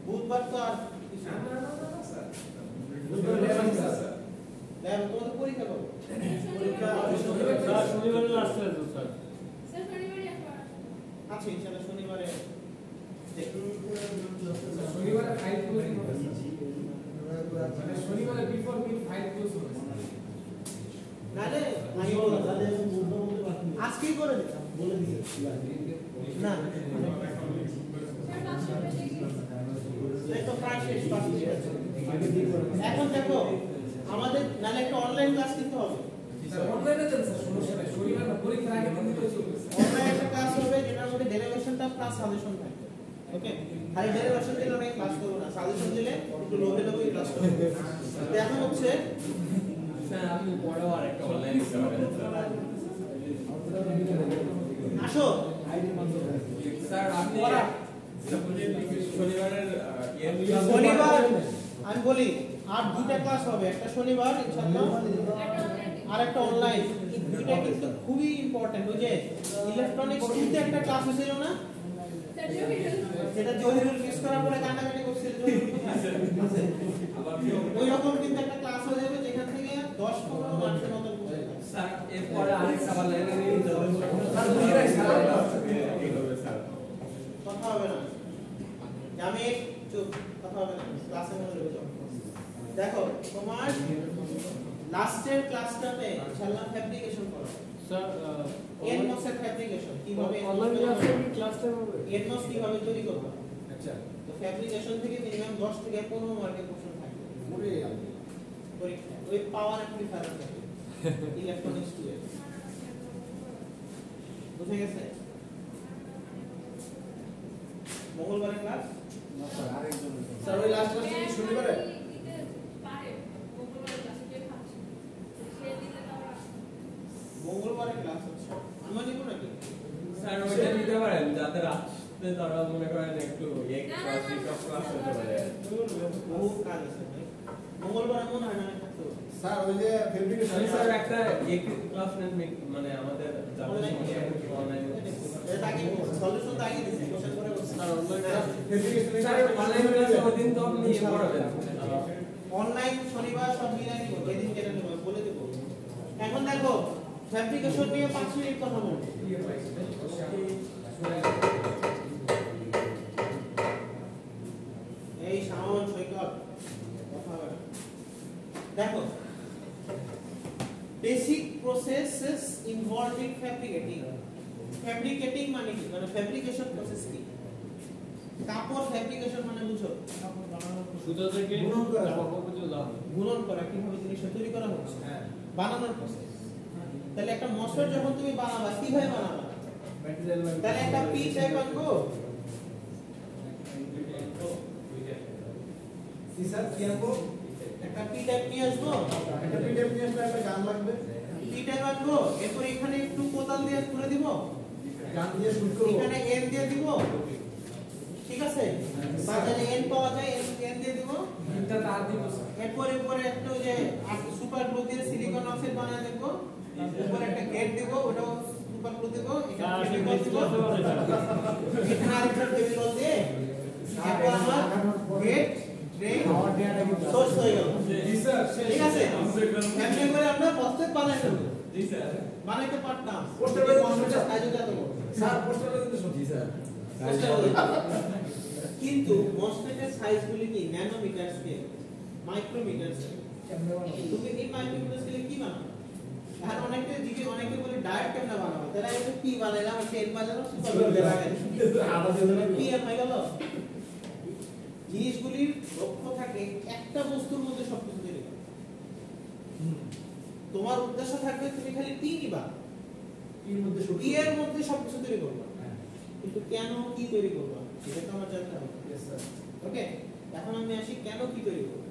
বুধবার তো আর কিছু না। দেখো তোমাদের পরীক্ষা কবে? শনিবারে লাস্ট আছে স্যার। স্যার শনিবারই আসবো। আচ্ছা ইনশাআল্লাহ শনিবারে দেখুন। শনিবারে ফাইল ক্লোজিং হবে মানে শনিবারে বিফোর মিল ফাইল ক্লোজ হবে নালে আমি বললাম তাহলে আজকেই করে দিতাম, বলে দিয়েছি না স্যার লাস্ট হবে দেখি। এই তো প্রায় শেষ বাকি আছে। এখন দেখো আমাদের নালে একটা অনলাইন ক্লাস দিতে হবে, স্যার অনলাইনে দেন স্যার, সমস্যা নাই, শনিবার না পরীক্ষার আগে দিন তো চলবে। অনলাইন একটা ক্লাস হবে যেটার মধ্যে ডেরিভেশনটা প্লাস সাজেশন থাকবে। ওকে, খালি ডেরিভেশন দিলে আমি ক্লাস করব না, সাজেশন দিলে একটু লোভে লোভে ক্লাস করব। এখন হচ্ছে স্যার আপনি পরেও আরেকটা অনলাইন দিতে পারেন আসো স্যার। আপনি পড়া। শনিবারের শনিবার আমি বলি আর দুইটা ক্লাস হবে, একটা শনিবার ইনশাআল্লাহ আর একটা অনলাইন। এই দুইটা কিন্তু খুবই ইম্পর্টেন্ট। ওই যে ইলেকট্রনিক্স 2 তে একটা ক্লাস হয়েছিল না, স্যার জহিরুল যেটা জহিরুল মিস করার পরে কান্নাকাটি করছিল, জহিরুল কোথায়? আছে। ওই রকম কিন্তু একটা ক্লাস হয়ে যাবে যেখান থেকে 10-15 মার্কের মতো বুঝে যাবে। স্যার এরপরে আরেকটা আবার লাইনে নিয়ে যাবেন স্যার বুঝিরাই স্যার স্যার। কথা হবে না, আমি চুপ, কথা হবে না, ক্লাসে মনে রেখে যাও। দেখো তোমার লাস্টের ক্লাসটাতে ইনশাআল্লাহ ফ্যাব্রিকেশন করো স্যার এনমস এর ফ্যাব্রিকেশন কিভাবে অনলাইন ক্লাসে ক্লাসটা হবে। এনমস কিভাবে তৈরি করবে, আচ্ছা তো ফ্যাব্রিকেশন থেকে মিনিমাম 10 থেকে 15 মার্কের কোশ্চেন থাকবে ওরে পরীক্ষা। ওই পাওয়ার অ্যাম্পলিফায়ার থাকে ইলেকট্রনিক্স 2 এর, বুঝে গেছে? মঙ্গলবারে ক্লাস স্যার ওই লাস্ট ক্লাস কি শনিবারে? দিতে পারে মঙ্গলবারে ক্লাস যে ভাবছি সে দিতে তারা মঙ্গলবারে ক্লাস হচ্ছে, আমরা নিব নাকি? স্যার ওইটা নিতে পারেন যাদের আসতে তারা মনে করেন একটু এক ক্লাস ক্লাস হতে পারে। বহু কাজ আছে ভাই, মঙ্গলবারে মনে হয় না আমি থাকতে পারবো। স্যার ওই যে ফেব্রিকেশন আমি স্যার একটা এক ক্লাস নেন মানে আমাদের যাদের সমস্যা অনলাইন এটা আগে সলিউশন তো আগে দিছি, কোশ্চেন করে বলছি। Sir online fabrication sir online ক্লাসে ওদিন তো আপনি পড়াবেন। অনলাইন শনিবার সব মিলাই নিব, যেদিন যেটা নেব বলে দেব। এখন দেখো ফ্যাব্রিকেশন নিয়ে 5 মিনিট কথা বলবো। এই শাওন সৈকত কথা হবে না। দেখো বেসিক প্রসেসেস ইনভলভিং ফ্যাব্রিকেটিং। ফ্যাব্রিকেটিং মানে কি, মানে ফ্যাব্রিকেশন প্রসেস কি? কাপড় ফ্যাব্রিকেশন মানে বুঝো সুতো থেকে গুণন করা। কাপড় পর্যন্ত যাওয়া হয়। গুণন করা, কিভাবে জিনিসটা তৈরি করা হচ্ছে, হ্যাঁ বানানোর প্রসেস। তাহলে একটা মসফেট যখন তুমি বানাবা কিভাবে বানাবা? ম্যাটেরিয়াল তাহলে একটা পি টাইপ আনবো, জি স্যার কি আনবো? একটা পি টাইপ নিয়ে আসবো, একটা পিডিএফ নিয়ে আসলে একটা গান লাগবে, পি টাইপ আনবো, এরপর এখানে একটু কোদাল দিয়ে করে দিব, গান দিয়ে শুট করব। এখানে এন দিয়ে দিব, ঠিক আছে? বাজারে এন পাওয়া যায়, এন দিয়ে দিব। তিনটা তার দিব স্যার। এরপর এরপর একটা ওই যে সুপার গ্লু দিয়ে সিলিকন অক্সাইড বানিয়ে দেব, উপরে একটা গেট দিব, ওটাও সুপার গ্লু দিব, এখানে ফেভিকল দিব, এখানে আরেকটা ফেভিকল দিয়ে তারপর আমার গেট ড্রেন সোর্স হয়ে গেল। জি স্যার ঠিক আছে? এমনি করে আমরা মসফেট বানাই ফেলব, জি স্যার। বানাইতে পারতাম। করতে পারি, মসফেটের সাইজও যত বড়। স্যার পোস্টারটা কিন্তু সত্যি স্যার। কিন্তু মসফেটের সাইজগুলি কি ন্যানোমিটার স্কেল, মাইক্রোমিটার স্কেল। কেমনে বানাবো? তুমি এই মাইক্রোমিটার স্কেলে কি বানাবে? আর অনেকে বলে ডায়েট কেমনে বানাবে, তারা এটা কি বানাইলাম, টেন বানালাম, সুপার বলে লাগাই কি আর হয়ে গেল। জিনিসগুলির লক্ষ্য থাকে একটা বস্তুর মধ্যে সবকিছু তৈরি করা। তোমার উদ্দেশ্য থাকবে তুমি খালি পি নিবা, এর মধ্যে সব পি এর মধ্যে সবকিছু তৈরি করবা, কিন্তু কেন কি তৈরি করবা এটা তো আমার জানতে হবে। Yes sir. ওকে, এখন আমি আসি কেন কি তৈরি করব।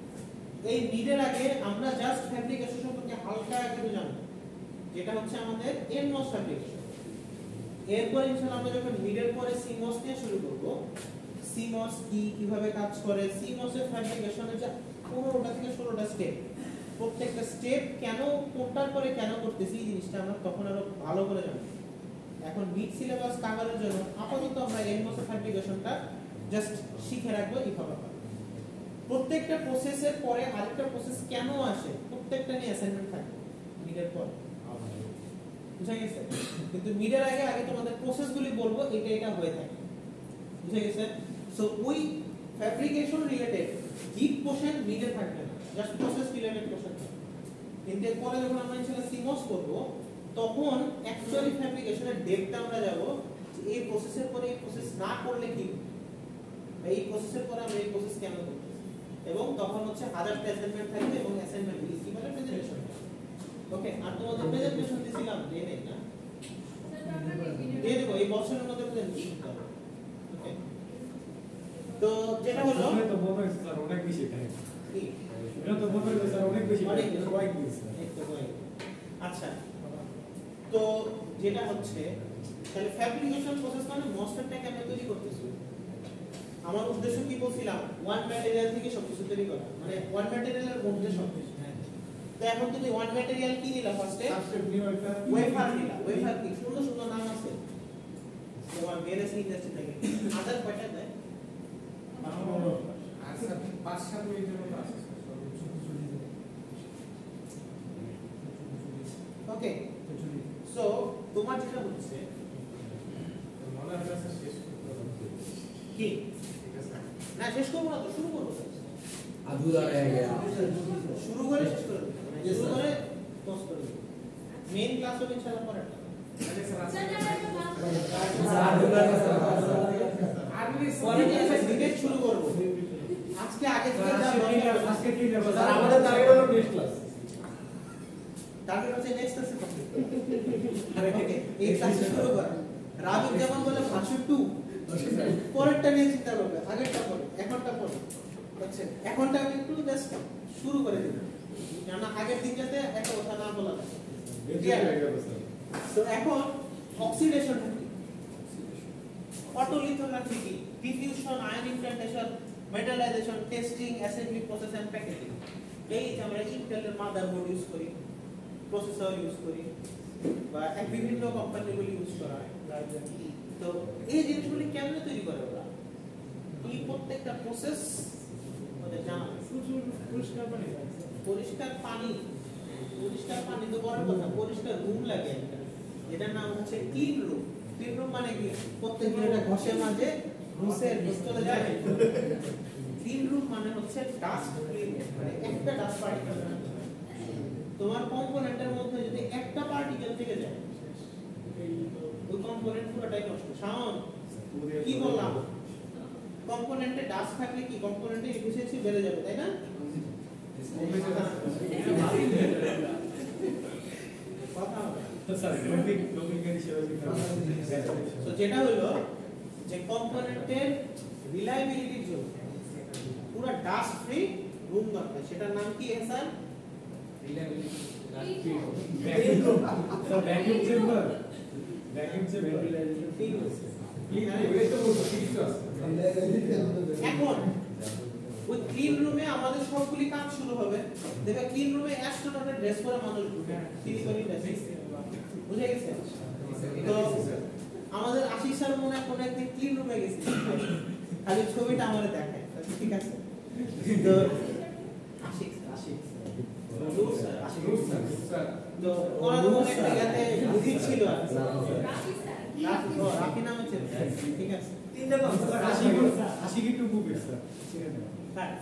এই নিডের আগে আমরা জাস্ট ফ্যাব্রিকেশন সম্পর্কে হালকা একটু জানবো, যেটা হচ্ছে আমাদের এনমস ফ্যাব্রিকেশন। এরপর ইনশাআল্লাহ আমরা যখন নিডের পরে সিমস নিয়ে শুরু করব, সিমস কি কিভাবে কাজ করে, সিমস এর ফ্যাব্রিকেশনের যে 15টা থেকে 16টা স্টেপ, প্রত্যেকটা স্টেপ কেন কোনটার পরে কেন করতেছি এই জিনিসটা আমরা তখন আরো ভালো করে জানবো। এখন মিড সিলেবাস কাভারের জন্য আপাতত আমরা এনমস ফ্যাব্রিকেশনটা জাস্ট শিখে রাখবো এইভাবে। প্রত্যেকটা প্রসেসের পরে আরেকটা প্রসেস কেন আসে প্রত্যেকটা নিয়ে অ্যাসাইনমেন্ট থাকবে মিডের পর, বুঝা গেছে? কিন্তু মিডের আগে তোমাদের প্রসেসগুলি বলবো এটা হয়ে থাকে, বুঝা গেছে? সো ওই ফ্যাব্রিকেশন রিলেটেড ডিপ পোরশন মিডে থাকবে না, জাস্ট প্রসেস রিলেটেড পোরশন থাকবে। কিন্তু এরপরে যখন আমরা ইনশাআল্লাহ সিমস করব তখন অ্যাকচুয়ালি ফ্যাব্রিকেশনের ডেপথে আমরা যাব, যে এই প্রসেসের পরে এই প্রসেস না করলে কি, এই প্রসেসের পরে আমরা এই প্রসেস কেন করব, এবং তখন হচ্ছে 1000 অ্যাসাইনমেন্ট থাকবে এবং অ্যাসাইনমেন্ট গুলি কি বলে প্রেজেন্টেশন। ওকে, আর তোমাদের প্রেজেন্টেশন দিছিলাম দিয়ে নেই না, দিয়ে দেবো এই বছরের মধ্যে প্রেজেন্টেশন দিতে হবে। ওকে, তো যেটা হলো তো বড় স্যার অনেক বেশি টাইম। কি এটা তো বড় স্যার অনেক বেশি অনেক টাইম সবাই দিয়েছে। এই তো হয়। আচ্ছা, তো যেটা হচ্ছে তাহলে ফ্যাব্রিকেশন প্রসেস মানে মসফেটটাকে আমরা তৈরি করতেছি। আমার উদ্দেশ্য কি বলছিলাম, ওয়ান ম্যাটেরিয়াল থেকে সবকিছু তৈরি করা, মানে ওয়ান ম্যাটেরিয়ালের মধ্যে সবকিছু। তো এখন তুমি ওয়ান ম্যাটেরিয়াল কি নিলা, ফার্স্টে সাবস্টেপ নিউ একটা ওয়েফার নিলা। ওয়েফার কি সুন্দর সুন্দর নাম আছে, তোমার বিএসসি ইন্ডাস্ট্রি থেকে আদার কয়টা দেয়? আচ্ছা 5-7 মিনিটের মতো আছে ওকে, সো তোমার যেটা হচ্ছে মনে হয় স্যার শেষ করতে হবে। কি ঠিক আছে না, শেষ করবো না তো, শুরু করবো। अधूरा रह गया। শুরু করে শেষ করে দেবো, মানে শুরু করে পোস্ট করে দেবো। মেইন ক্লাস হবে ইনশাআল্লাহ পরেরটা। আরে স্যার স্যার अधूरा का सर। আর্লি পরে ক্লাসে ডিটেইল শুরু করব। আজকে আগে থেকে যা দরকার আজকে কি নেব স্যার? আমাদের টার্গেট হলো নেক্সট ক্লাস। টার্গেট হচ্ছে নেক্সট ক্লাসে কমপ্লিট। আরে এই ক্লাসে শুরু কর। রাবিক যেমন বলে ভাষণ 2 পরেরটা নিয়ে চিন্তা করবে, আগেরটা পরে, এখনটা পরে। আচ্ছা, এখনটা আমি একটু জাস্ট শুরু করে দিই, কারণ আগের দিন যাতে একটা কথা না বলা যায়। তো এখন অক্সিডেশন কি, ফটোলিথোগ্রাফি কি, diffusion, ion implantation, metallization, testing, assembly process and packaging. এই যে আমরা ইন্টেলের মাদারবোর্ড ইউজ করি, প্রসেসর ইউজ করি, বা বিভিন্ন কোম্পানিগুলো ইউজ করা হয়। তো এই জিনিসগুলি কেমনে তৈরি করে ওরা, এই প্রত্যেকটা প্রসেস ওদের জানা আছে। পরিষ্কার পানি। পরিষ্কার পানি, পরিষ্কার পানি তো বড় কথা, পরিষ্কার রুম লাগে একটা, এটার নাম হচ্ছে ক্লিন রুম। ক্লিন রুম মানে কি, প্রত্যেকদিন এটা ঘষে মাঝে ঘষের চলে যায়। ক্লিন রুম মানে হচ্ছে ডাস্ট ক্লিন, মানে একটা ডাস্ট পার্টিকেল, তোমার কম্পোনেন্টের মধ্যে যদি একটা পার্টিকেল থেকে যায় ওই কম্পোনেন্ট পুরোটাই নষ্ট। শাওন কি বললাম, কম্পোনেন্টে ডাস্ট থাকলে কি কম্পোনেন্টে এফিসিয়েন্সি বেড়ে যাবে, তাই না? কথা হবে। স্যার লজিক হিসেবে তো যেটা হলো যে কম্পোনেন্টের রিলায়েবিলিটির জন্য পুরো ডাস্ট ফ্রি রুম দরকার, সেটার নাম কি Ehsan? Reliability sir vacuum chamber. Vacuum chamber ventilation ঠিক আছে। ক্লিন ওই তো বলছো ঠিক আছে এখন ওই ক্লিন রুমে আমাদের সবগুলি কাজ শুরু হবে। দেখবে ক্লিন রুমে অ্যাস্ট্রোনটের ড্রেস পরে মানুষ ঢুকে, সিলিকনি ড্রেস, বুঝে গেছে? তো আমাদের আশিক স্যার মনে হয় কোনো একদিন ক্লিন রুমে গেছে, খালি ছবিটা আমাদের দেখায়, ঠিক আছে? তো আশিক স্যার তো ওরা তো অনেক জায়গাতে ভিজিট ছিল, রাফি নাম হচ্ছে, ঠিক আছে? আশি কি টুকু স্যার হ্যাঁ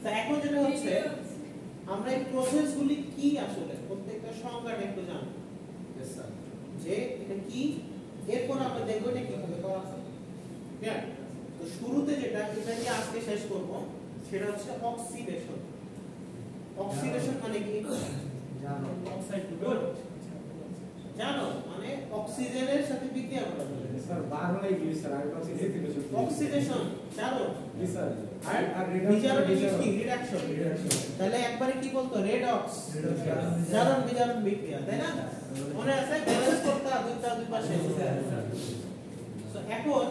তো এখন যেটা হচ্ছে আমরা এই প্রসেসগুলি কি আসলে প্রত্যেকটা সংজ্ঞাটা একটু জানবো यस सर যে এটা কি এরপর আমরা দেখব এটা কিভাবে করা হয় ঠিক তো শুরুতে যেটা নিয়ে আজকে শেষ করব সেটা হচ্ছে অক্সিডেশন অক্সিডেশন মানে কি জানো অক্সাইড Good. জানো মানে অক্সিজেনের সাথে বিক্রিয়া করা স্যার বাংলায় কি স্যার আমি বলছি রিফিউশন অক্সিডেশন জানো জি স্যার আর রিডাকশন রিডাকশন তাহলে একবারে কি বলতো রেডক্স জারণ বিজারণ বিক্রিয়া তাই না মনে আছে ব্যালেন্স করতে দুইটা দুই পাশে তো এখন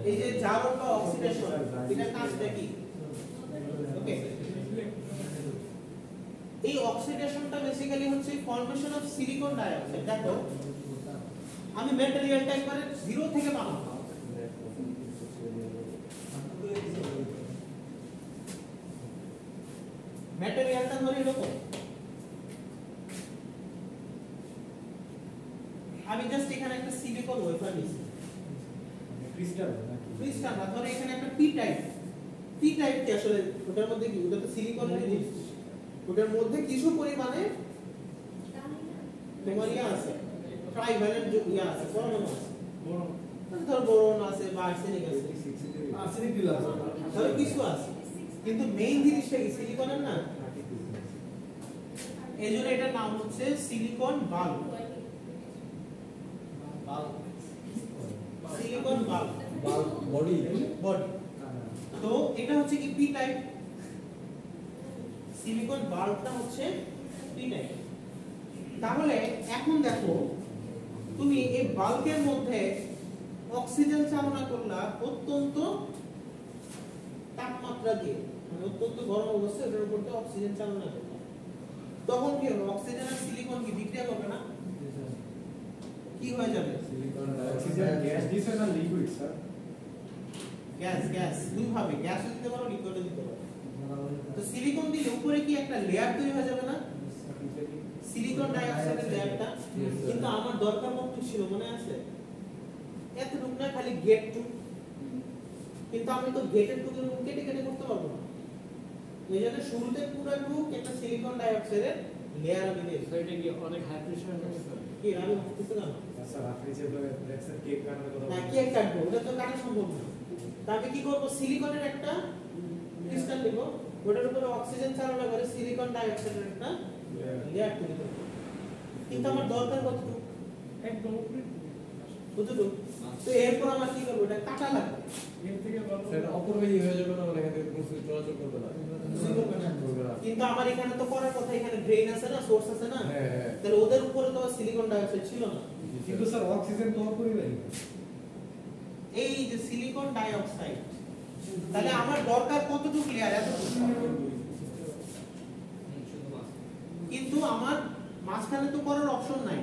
এই যে জারণ বা অক্সিডেশন এটা কাজটা কি ওকে এই অক্সিডেশনটা বেসিক্যালি হচ্ছে ফর্মেশন অফ সিলিকন ডাইঅক্সাইড দেখো আমি ম্যাটেরিয়ালটা একবারে জিরো থেকে বানাবো ম্যাটেরিয়ালটা ধরে এরকম আমি জাস্ট এখানে একটা সিলিকন ওয়েফার নিয়েছি ক্রিস্টাল নাকি ক্রিস্টাল না ধরে এখানে একটা পি টাইপ কি আসলে ওটার মধ্যে কি ওটা তো সিলিকনের জিনিস ওটার মধ্যে কিছু পরিমাণে তোমার ইয়া আছে ট্রাইভ্যালেন্ট ইয়া আছে পরমাণু আছে ধর বোরন আছে বা আর্সেনিক আছে आर्सेनिक दिला ধর কিছু আছে কিন্তু মেইন জিনিসটা কি সিলিকনের না এজন্য এটার নাম হচ্ছে silicon bulb silicon bulb body body তো এটা হচ্ছে কি পি টাইপ সিলিকন বাল্বটা হচ্ছে পি টাইপ তাহলে এখন দেখো তুমি এই বাল্বের মধ্যে অক্সিজেন চালনা করলা অত্যন্ত তাপমাত্রা দিয়ে মানে অত্যন্ত গরম অবস্থায় এটার উপর দিয়ে অক্সিজেন চালনা করলা তখন কি হবে অক্সিজেন আর সিলিকন কি বিক্রিয়া করবে না কি হয়ে যাবে অক্সিজেন গ্যাস দিছে না লিকুইড স্যার গ্যাস দুই ভাবে গ্যাস দিতে পারো লিকুইডও দিতে পারো তো সিলিকন দিলে উপরে কি একটা লেয়ার তৈরি হয়ে যাবে না সিলিকন ডাই অক্সাইডের লেয়ারটা কিন্তু আমার দরকার মতো ছিল মনে আছে এতটুকু না খালি গেট টু কিন্তু আমি তো গেটের টুকু কেটে কেটে করতে পারবো না এই জন্য শুরুতে পুরো টুক একটা সিলিকন ডাই অক্সাইডের লেয়ার আমি দিয়েছি এটা কি অনেক হাই প্রেসার হবে স্যার কি আমি বুঝতে না স্যার আপনি যে লেকচার কেক কাটার কথা না কি একটা কাটবো ওটা তো কাটা সম্ভব না তা আমি কি করব সিলিকনের একটা ক্রিস্টাল নিব ওটার উপরে অক্সিজেন চালনা করে সিলিকন ডাই অক্সাইডের একটা লেয়ার তৈরি করব কিন্তু আমার দরকার কতটুকু একদম উপরে কতটুকু তো এরপর আমার কি করব এটা কাটা লাগবে এর থেকে বড় সেটা অপরিবাহী হয়ে যাবে না মানে এখান থেকে কোনো কিছু চলাচল করবে না করবে না। কিন্তু আমার এখানে তো করার কথা এখানে ড্রেন আছে না সোর্স আছে না হ্যাঁ, হ্যাঁ। তাহলে ওদের উপরে তো সিলিকন ডাই অক্সাইড ছিল না কিন্তু স্যার অক্সিজেন তো অপরিবাহী এই যে সিলিকন ডাই অক্সাইড তাহলে আমার দরকার কতটুকু লেয়ার এতটুকু কিন্তু আমার মাঝখানে তো করার অপশন নাই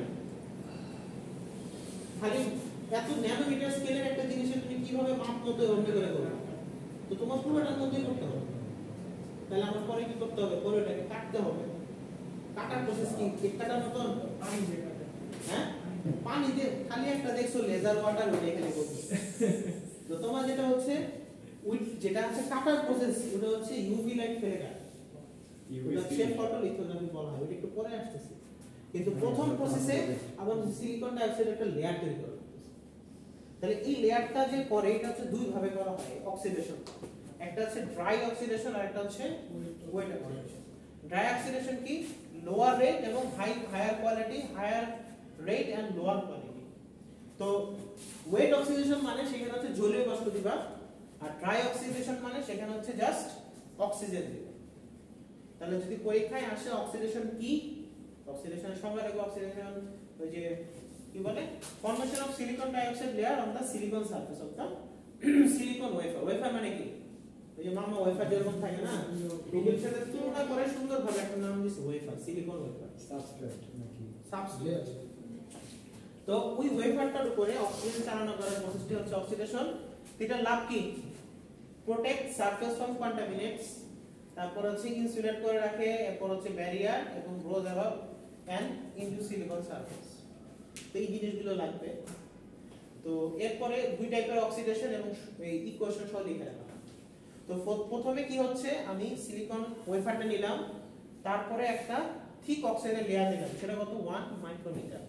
খালি এত ন্যানোমিটার স্কেলের একটা জিনিসের তুমি কিভাবে মাপ মতো অন্য করে করবে তো তোমার পুরোটার মধ্যেই করতে হবে তাহলে আমার পরে কি করতে হবে পরে এটাকে কাটতে হবে কাটার প্রসেস কি কেক কাটার মতন পানি দিয়ে কাটে হ্যাঁ পানি দিয়ে খালি একটা দেখছো লেজার ওয়াটার ওটা এখানে করবে তো তোমার যেটা হচ্ছে যেটা আছে কাটার প্রসেস ওটা হচ্ছে ইউভি লাইট ফেলে কাটা ওটা শেপ ফটোলিথোগ্রাফি বলা হয় ওটা একটু পরে আসতেছে কিন্তু প্রথম প্রসেসে আবার সিলিকন ডাইঅক্সাইড একটা লেয়ার তৈরি করা হচ্ছে তাহলে এই লেয়ারটা যে করে এটা হচ্ছে দুই ভাবে করা হয় অক্সিডেশন একটা হচ্ছে ড্রাই অক্সিডেশন আর একটা হচ্ছে ওয়েট অক্সিডেশন ড্রাই অক্সিডেশন কি লোয়ার রেট এবং higher quality higher rate and lower quality তো ওয়েট অক্সিডেশন মানে সেখানে হচ্ছে জলীয় বাষ্প দিবা আর ড্রাই অক্সিডেশন মানে সেখানে হচ্ছে জাস্ট অক্সিজেন দিবা তাহলে যদি পরীক্ষায় আসে অক্সিডেশন কি অক্সিডেশনের সংজ্ঞা দেখো অক্সিডেশন ওই যে কি বলে formation of silicon dioxide layer on the silicon surface of the silicon wafer wafer মানে কি ওই যে মামা ওয়েফার যেরকম থাকে না এগুলোর সাথে তুলনা করে সুন্দরভাবে একটা নাম দিয়েছে ওয়েফার সিলিকন ওয়েফার সাবস্ট্রেট নাকি সাবস্ট্রেট তো ওই ওয়েফারটার উপরে অক্সিজেন চালনা করার প্রসেসটি হচ্ছে অক্সিডেশন এটা লাভ কি প্রোটেক্ট সারফেস ফ্রম কন্টামিনেটস তারপর হচ্ছে ইনসুলেট করে রাখে এরপর হচ্ছে ব্যারিয়ার এবং growth about and into silicon surface তো এই জিনিসগুলো লাগবে তো এরপরে দুই টাইপের অক্সিডেশন এবং এই ইকুয়েশন সহ লিখে রাখা তো প্রথমে কি হচ্ছে আমি সিলিকন ওয়েফারটা নিলাম, তারপরে একটা থিক অক্সাইডের লেয়ার দিলাম, সেটা কত 1 মাইক্রোমিটার।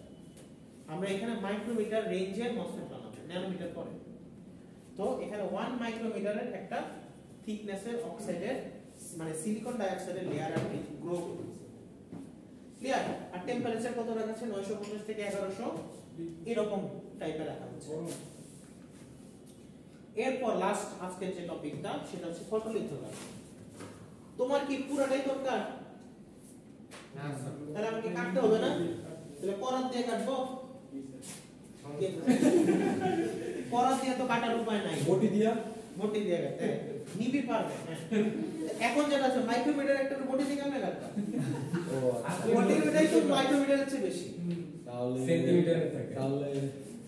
আমরা এখানে মাইক্রোমিটার রেঞ্জের মসফেট বানাবো, ন্যানোমিটার পরে। তো এখানে 1 মাইক্রোমিটারের একটা থিকনেসের অক্সাইডের মানে সিলিকন ডাইঅক্সাইডের লেয়ার আমি গ্রো করতেছি। ক্লিয়ার? আর টেম্পারেচার কত রাখা আছে? 950 থেকে 1100 এরকম টাইপের রাখা হচ্ছে। এরপর লাস্ট আজকের যে টপিকটা সেটা হচ্ছে ফটোলিথোগ্রাফি। তোমার কি পুরোটাই দরকার? না স্যার, তাহলে আমাকে কাটতে হবে না? তাহলে করাত দিয়ে কাটবো? করাত দিয়ে তো কাটার উপায় নাই। বটি দিয়া বটি দিয়ে কাটতে নিবি পারবে। হ্যাঁ। এখন যেটা আছে মাইক্রোমিটার একটা বটি দিয়ে কেমনে কাটবা? ও বটিটাই তো মাইক্রোমিটারের চেয়ে বেশি। তাহলে সেন্টিমিটারে থাকে। তাহলে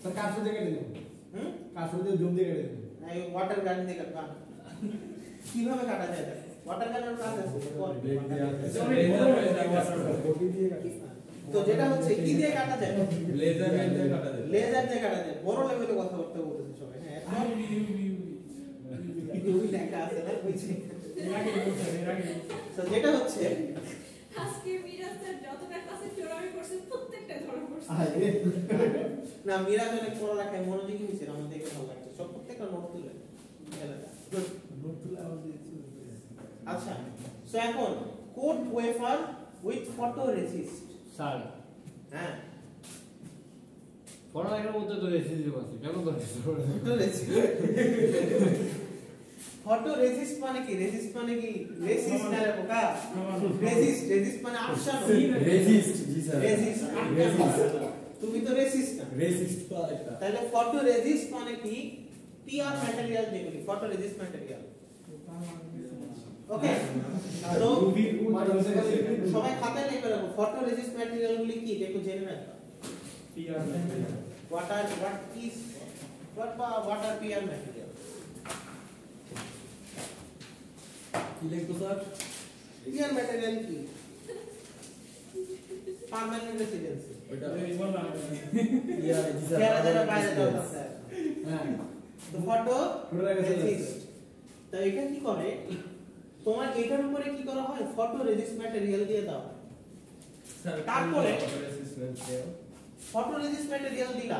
স্যার কাজ থেকে কেটে দেব, হুম? কাজ থেকে জুম দিয়ে কেটে দেব। এই ওয়াটার গান দিয়ে কাটবা। কিভাবে কাটা যায়? ওয়াটার গানের কাজ আছে। ব্লেড দিয়া বডি দিয়ে কাটে। তো যেটা হচ্ছে কি দিয়ে কাটা যায়? লেজার দিয়ে কাটা যায়। লেজার দিয়ে কাটা যায়। বড় লেভেলে কথাবার্তা বলতেছে সবাই। হ্যাঁ, ইউভি লেখা আছে না বুঝছি। তো যেটা হচ্ছে আজকে মিরাজ স্যার যতটা ক্লাসে চোরামি করছে প্রত্যেকটা ধরা পড়ছে। আরে না মিরাজ অনেক পড়ালেখায় মনোযোগী হয়েছে, আমার দেখে ভালো লাগছে। সব প্রত্যেকটা নোট তুলে Good. নতুন আওয়াজ দিয়েছি। আচ্ছা, সো এখন coat wafer with photoresist. Sir হ্যাঁ, পড়ালেখার মধ্যে তো রেসিস্ট আছে কেন ফটোরেসিস্ট মানে কি? রেজিস্ট মানে কি? রেসিস্ট না রে বোকা। রেজিস্ট মানে আটকানো। রেজিস্ট জি স্যার রেজিস্ট আটকানো। তুমি তো রেসিস্ট না। রেজিস্ট পাল্টা তাহলে ফটোরেসিস্ট মানে কি? পিআর ম্যাটেরিয়াল যেগুলি ফটোরেসিস্ট ম্যাটেরিয়াল। ওকে, তো সবাই খাতায় লিখে রাখো ফটোরেসিস্ট ম্যাটেরিয়াল গুলি কি এটা একটু জেনে রাখবা। what are PR material? কি লিখবো স্যার? PR material কি? Permanent residency. ওটা ইয়া জি স্যার, যারা যারা বাইরে যাওয়া স্যার। হ্যাঁ তো ফটোরেসিস্ট, তো এটা কি করে? তোমার এটার উপরে কি করা হয়? ফটোরেসিস্ট ম্যাটেরিয়াল দিয়ে দাও। স্যার তারপরে রেজিস্ট্যান্স ফটোরেসিস্ট ম্যাটেরিয়াল দিলা,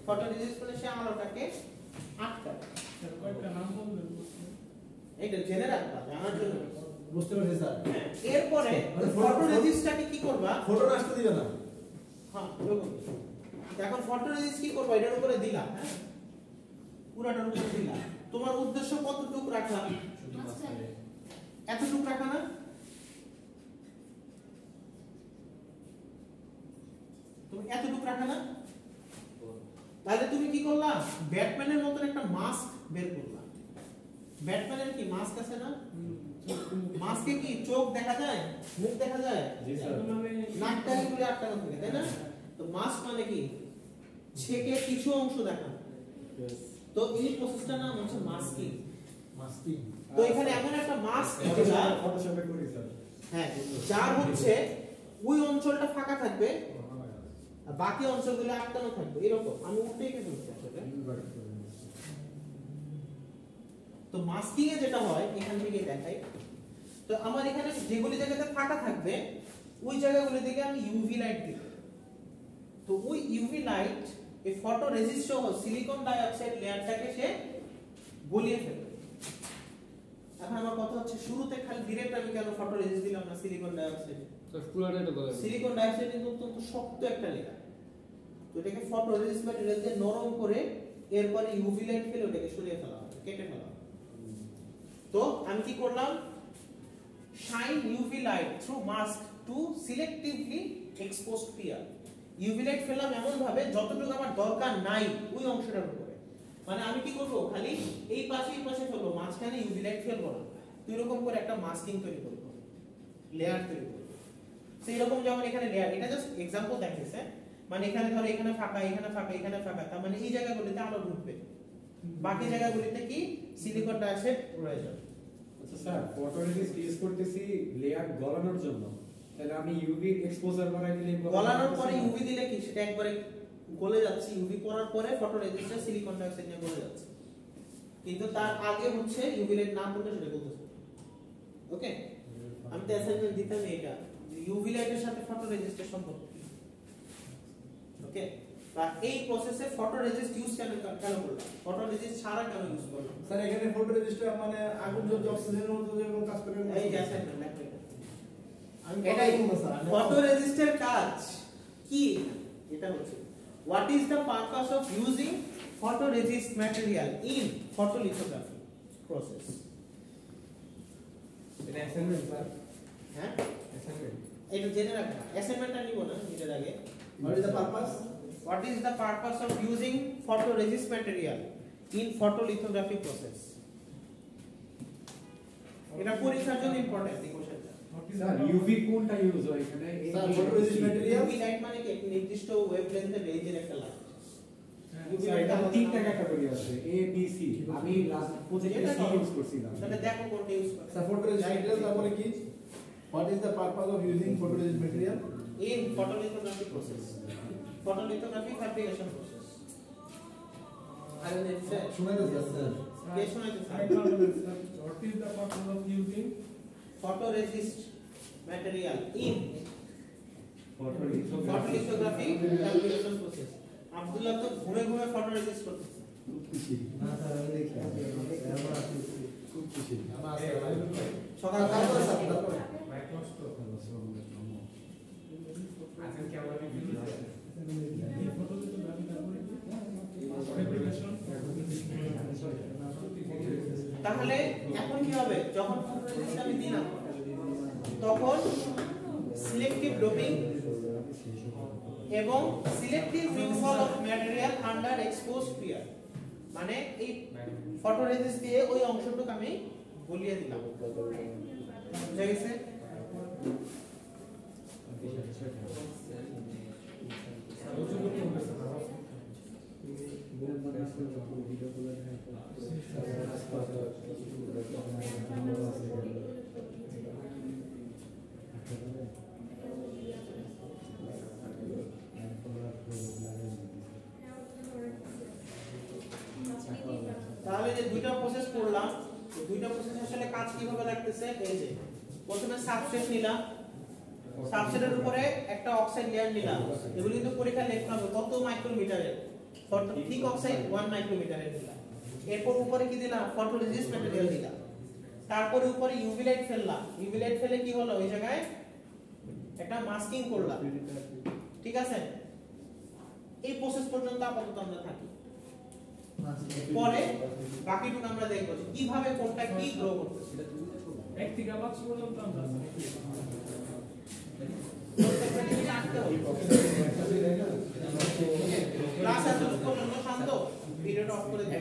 ফটোরেসিস্ট মানে সে আলোটাকে আটকায়। এটা জেনে রাখবা, জানার জন্য। বুঝতে পারছি স্যার। হ্যাঁ, এরপরে মানে ফটোরেসিস্টটাকে কি করবা? ফটো আসতে দিবে না। হ্যাঁ, এরকম। এখন ফটোরেসিস্ট কি করবা? এটার উপরে দিলা, হ্যাঁ, পুরাটার উপরে দিলা। তোমার উদ্দেশ্য কতটুকু রাখা? এতটুকু রাখা না? তুমি এতটুকু রাখা না? তাহলে তুমি কি করলা? ব্যাটম্যানের মতন একটা মাস্ক বের করলা। ব্যাটম্যানের কি মাস্ক আছে না? মাস্কে কি চোখ দেখা যায়, মুখ দেখা যায়? জি স্যার নাকটা এগুলি আটকানো থাকে, তাই না? তো মাস্ক মানে কি? ছেকে কিছু অংশ দেখানো। তো এই প্রসেসটার নাম হচ্ছে মাস্কিং। মাস্কিং। তো এখানে এমন একটা মাস্ক ফটোশপে করি স্যার। হ্যাঁ, যার হচ্ছে ওই অঞ্চলটা ফাঁকা থাকবে আর বাকি অঞ্চলগুলো আটকানো থাকবে, এরকম। আমি উল্টেই কে বলছি আসলে। তো মাস্কিং এ যেটা হয় এখান থেকে দেখাই, তো আমার এখানে যেগুলি জায়গাতে ফাঁকা থাকবে ওই জায়গাগুলো থেকে আমি ইউভি লাইট দিব। তো ওই ইউভি লাইট এই ফটো রেজিস্ট সহ সিলিকন ডাইঅক্সাইড লেয়ারটাকে সে গলিয়ে ফেলবে। এখন আমার কথা হচ্ছে শুরুতে খালি ডিরেক্ট আমি কেন ফটো রেজিস্ট দিলাম না সিলিকন ডাইঅক্সাইড? তো পুরোটাই তো বলে সিলিকন ডাইঅক্সাইড কিন্তু অত্যন্ত শক্ত একটা লেয়ার। তো এটাকে ফটো রেজিস্ট ম্যাটেরিয়াল দিয়ে নরম করে এরপরে ইউভি লাইট ফেলে ওটাকে সরিয়ে ফেলা হবে, কেটে ফেলা হবে। তো আমি কি করলাম? Shine UV light through mask to selectively exposed PR. UV light ফেললাম এমন ভাবে যতটুকু আমার দরকার নাই ওই অংশটার উপরে। মানে আমি কি করব? খালি এই পাশে ফেলবো, মাঝখানে ইউভি লাইট ফেলবো না। তো এরকম করে একটা মাস্কিং তৈরি করব, লেয়ার তৈরি করব। সেই রকম যেমন এখানে লেয়ার, এটা জাস্ট एग्जांपल দেখাইছে। মানে এখানে ধরো এখানে ফাঁকা, এখানে ফাঁকা, এখানে ফাঁকা, তার মানে এই জায়গাগুলোতে আলো ঢুকবে, বাকি জায়গাগুলোতে কি সিলিকন ডাইঅক্সাইড রয়ে যাবে। আচ্ছা স্যার, ফটোরেজিস্ট ইউজ করতেছি লেয়ার গলানোর জন্য, তাহলে আমি ইউভি এক্সপোজার বানাই দিলে গলানোর পরে ইউভি দিলে কি সেটা একবারে গলে যাচ্ছে। ইউভি পড়ার পরে ফটোরেজিস্টটা সিলিকন ডাইঅক্সাইড নিয়ে গলে যাচ্ছে। কিন্তু তার আগে হচ্ছে ইউভি লাইট না পড়লে সেটা বলতেছে। ওকে, আমি তো অ্যাসাইনমেন্ট দিতাম এটা ইউভি লাইটের সাথে ফটো রেজিস্টের সম্পর্ক কি। ওকে, বা এই প্রসেসে ফটো রেজিস্ট ইউজ কেন করলাম, ফটো রেজিস্ট ছাড়া কেন ইউজ করলাম। স্যার এখানে ফটো রেজিস্টার মানে আগুন জ্বলছে অক্সিজেনের মতো যেরকম কাজ করে এই যে অ্যাসাইনমেন্ট লেখা এটা। আমি এটাই স্যার ফটো রেজিস্টের কাজ কি, এটা হচ্ছে what is the purpose of using photoresist material in photolithography process। এটা অ্যাসাইনমেন্ট স্যার, হ্যাঁ অ্যাসাইনমেন্ট এটা জেনে রাখবেন, অ্যাসাইনমেন্টটা নিব না এটার আগে। what is the purpose What is the purpose of using photoresist material in photolithography process? এটা পরীক্ষার জন্য ইম্পর্টেন্ট এই কোশ্চেনটা। স্যার ইউভি কোনটা ইউজ হয় এখানে? Sir photoresist material UV light মানে কি একটা নির্দিষ্ট ওয়েভলেন্থের রেঞ্জের একটা লাইট। UV স্যার লাইট এটা তিনটা ক্যাটাগরি আছে, এ বি সি। আমি লাস্ট প্রজেক্টে সি ইউজ করছিলাম। তাহলে দেখো কোনটা ইউজ করে। স্যার photoresist material তারপরে কি what is the purpose of using photoresist material In photolithography process, photolithography fabrication process। আরে স্যার শুনাইতেছে স্যার কে শোনাইতেছে? What is the purpose of using photoresist material in photolithography photolithography fabrication process। Abdullah তো ঘুরে ঘুরে photoresist করতেছে। না স্যার আমি দেখি আমরা আসছি খুব খুশি। আমার আছে সকাল তারপরে স্যার তারপরে Microsoft আছেন কি আমরা তাহলে এখন কি হবে, যখন photoresist আমি দিলাম তখন সিলেক্টিভ ডোপিং এবং selective removal of material under exposed PR, মানে এই ফটোরেজিস্ট দিয়ে ওই অংশটুকু আমি গলিয়ে দিলাম। বুঝা গেছে? তাহলে যে দুইটা প্রসেস করলাম, দুইটা প্রসেস আসলে কাজ কিভাবে লাগতেছে, এই যে প্রথমে সাবস্ট্রেট নিলাম, সাবস্ট্রেটের উপরে একটা অক্সাইড লেয়ার নিলাম, এগুলো কিন্তু পরীক্ষায় লেখা হবে কত মাইক্রোমিটারের, ফর দ্য থিক অক্সাইড 1 মাইক্রোমিটারের দিলাম। এরপর উপরে কি দিলাম, ফটোরেজিস্ট ম্যাটেরিয়াল দিলাম। তারপরে উপরে ইউভি লাইট ফেললাম, ইউভি লাইট ফেলে কি হলো, ওই জায়গায় একটা মাস্কিং করলাম। ঠিক আছে, এই প্রসেস পর্যন্ত আপাতত আমরা থাকি। পরে বাকিটুকু আমরা দেখব যে কিভাবে কোনটা কি গ্রো করতেছে। এক থেকে আবার পর্যন্ত আমরা প্রত্যেকটা জিনিস আনতে হবে। ক্লাস এতটুকু পর্যন্ত শান্ত, ভিডিওটা অফ করে দিন।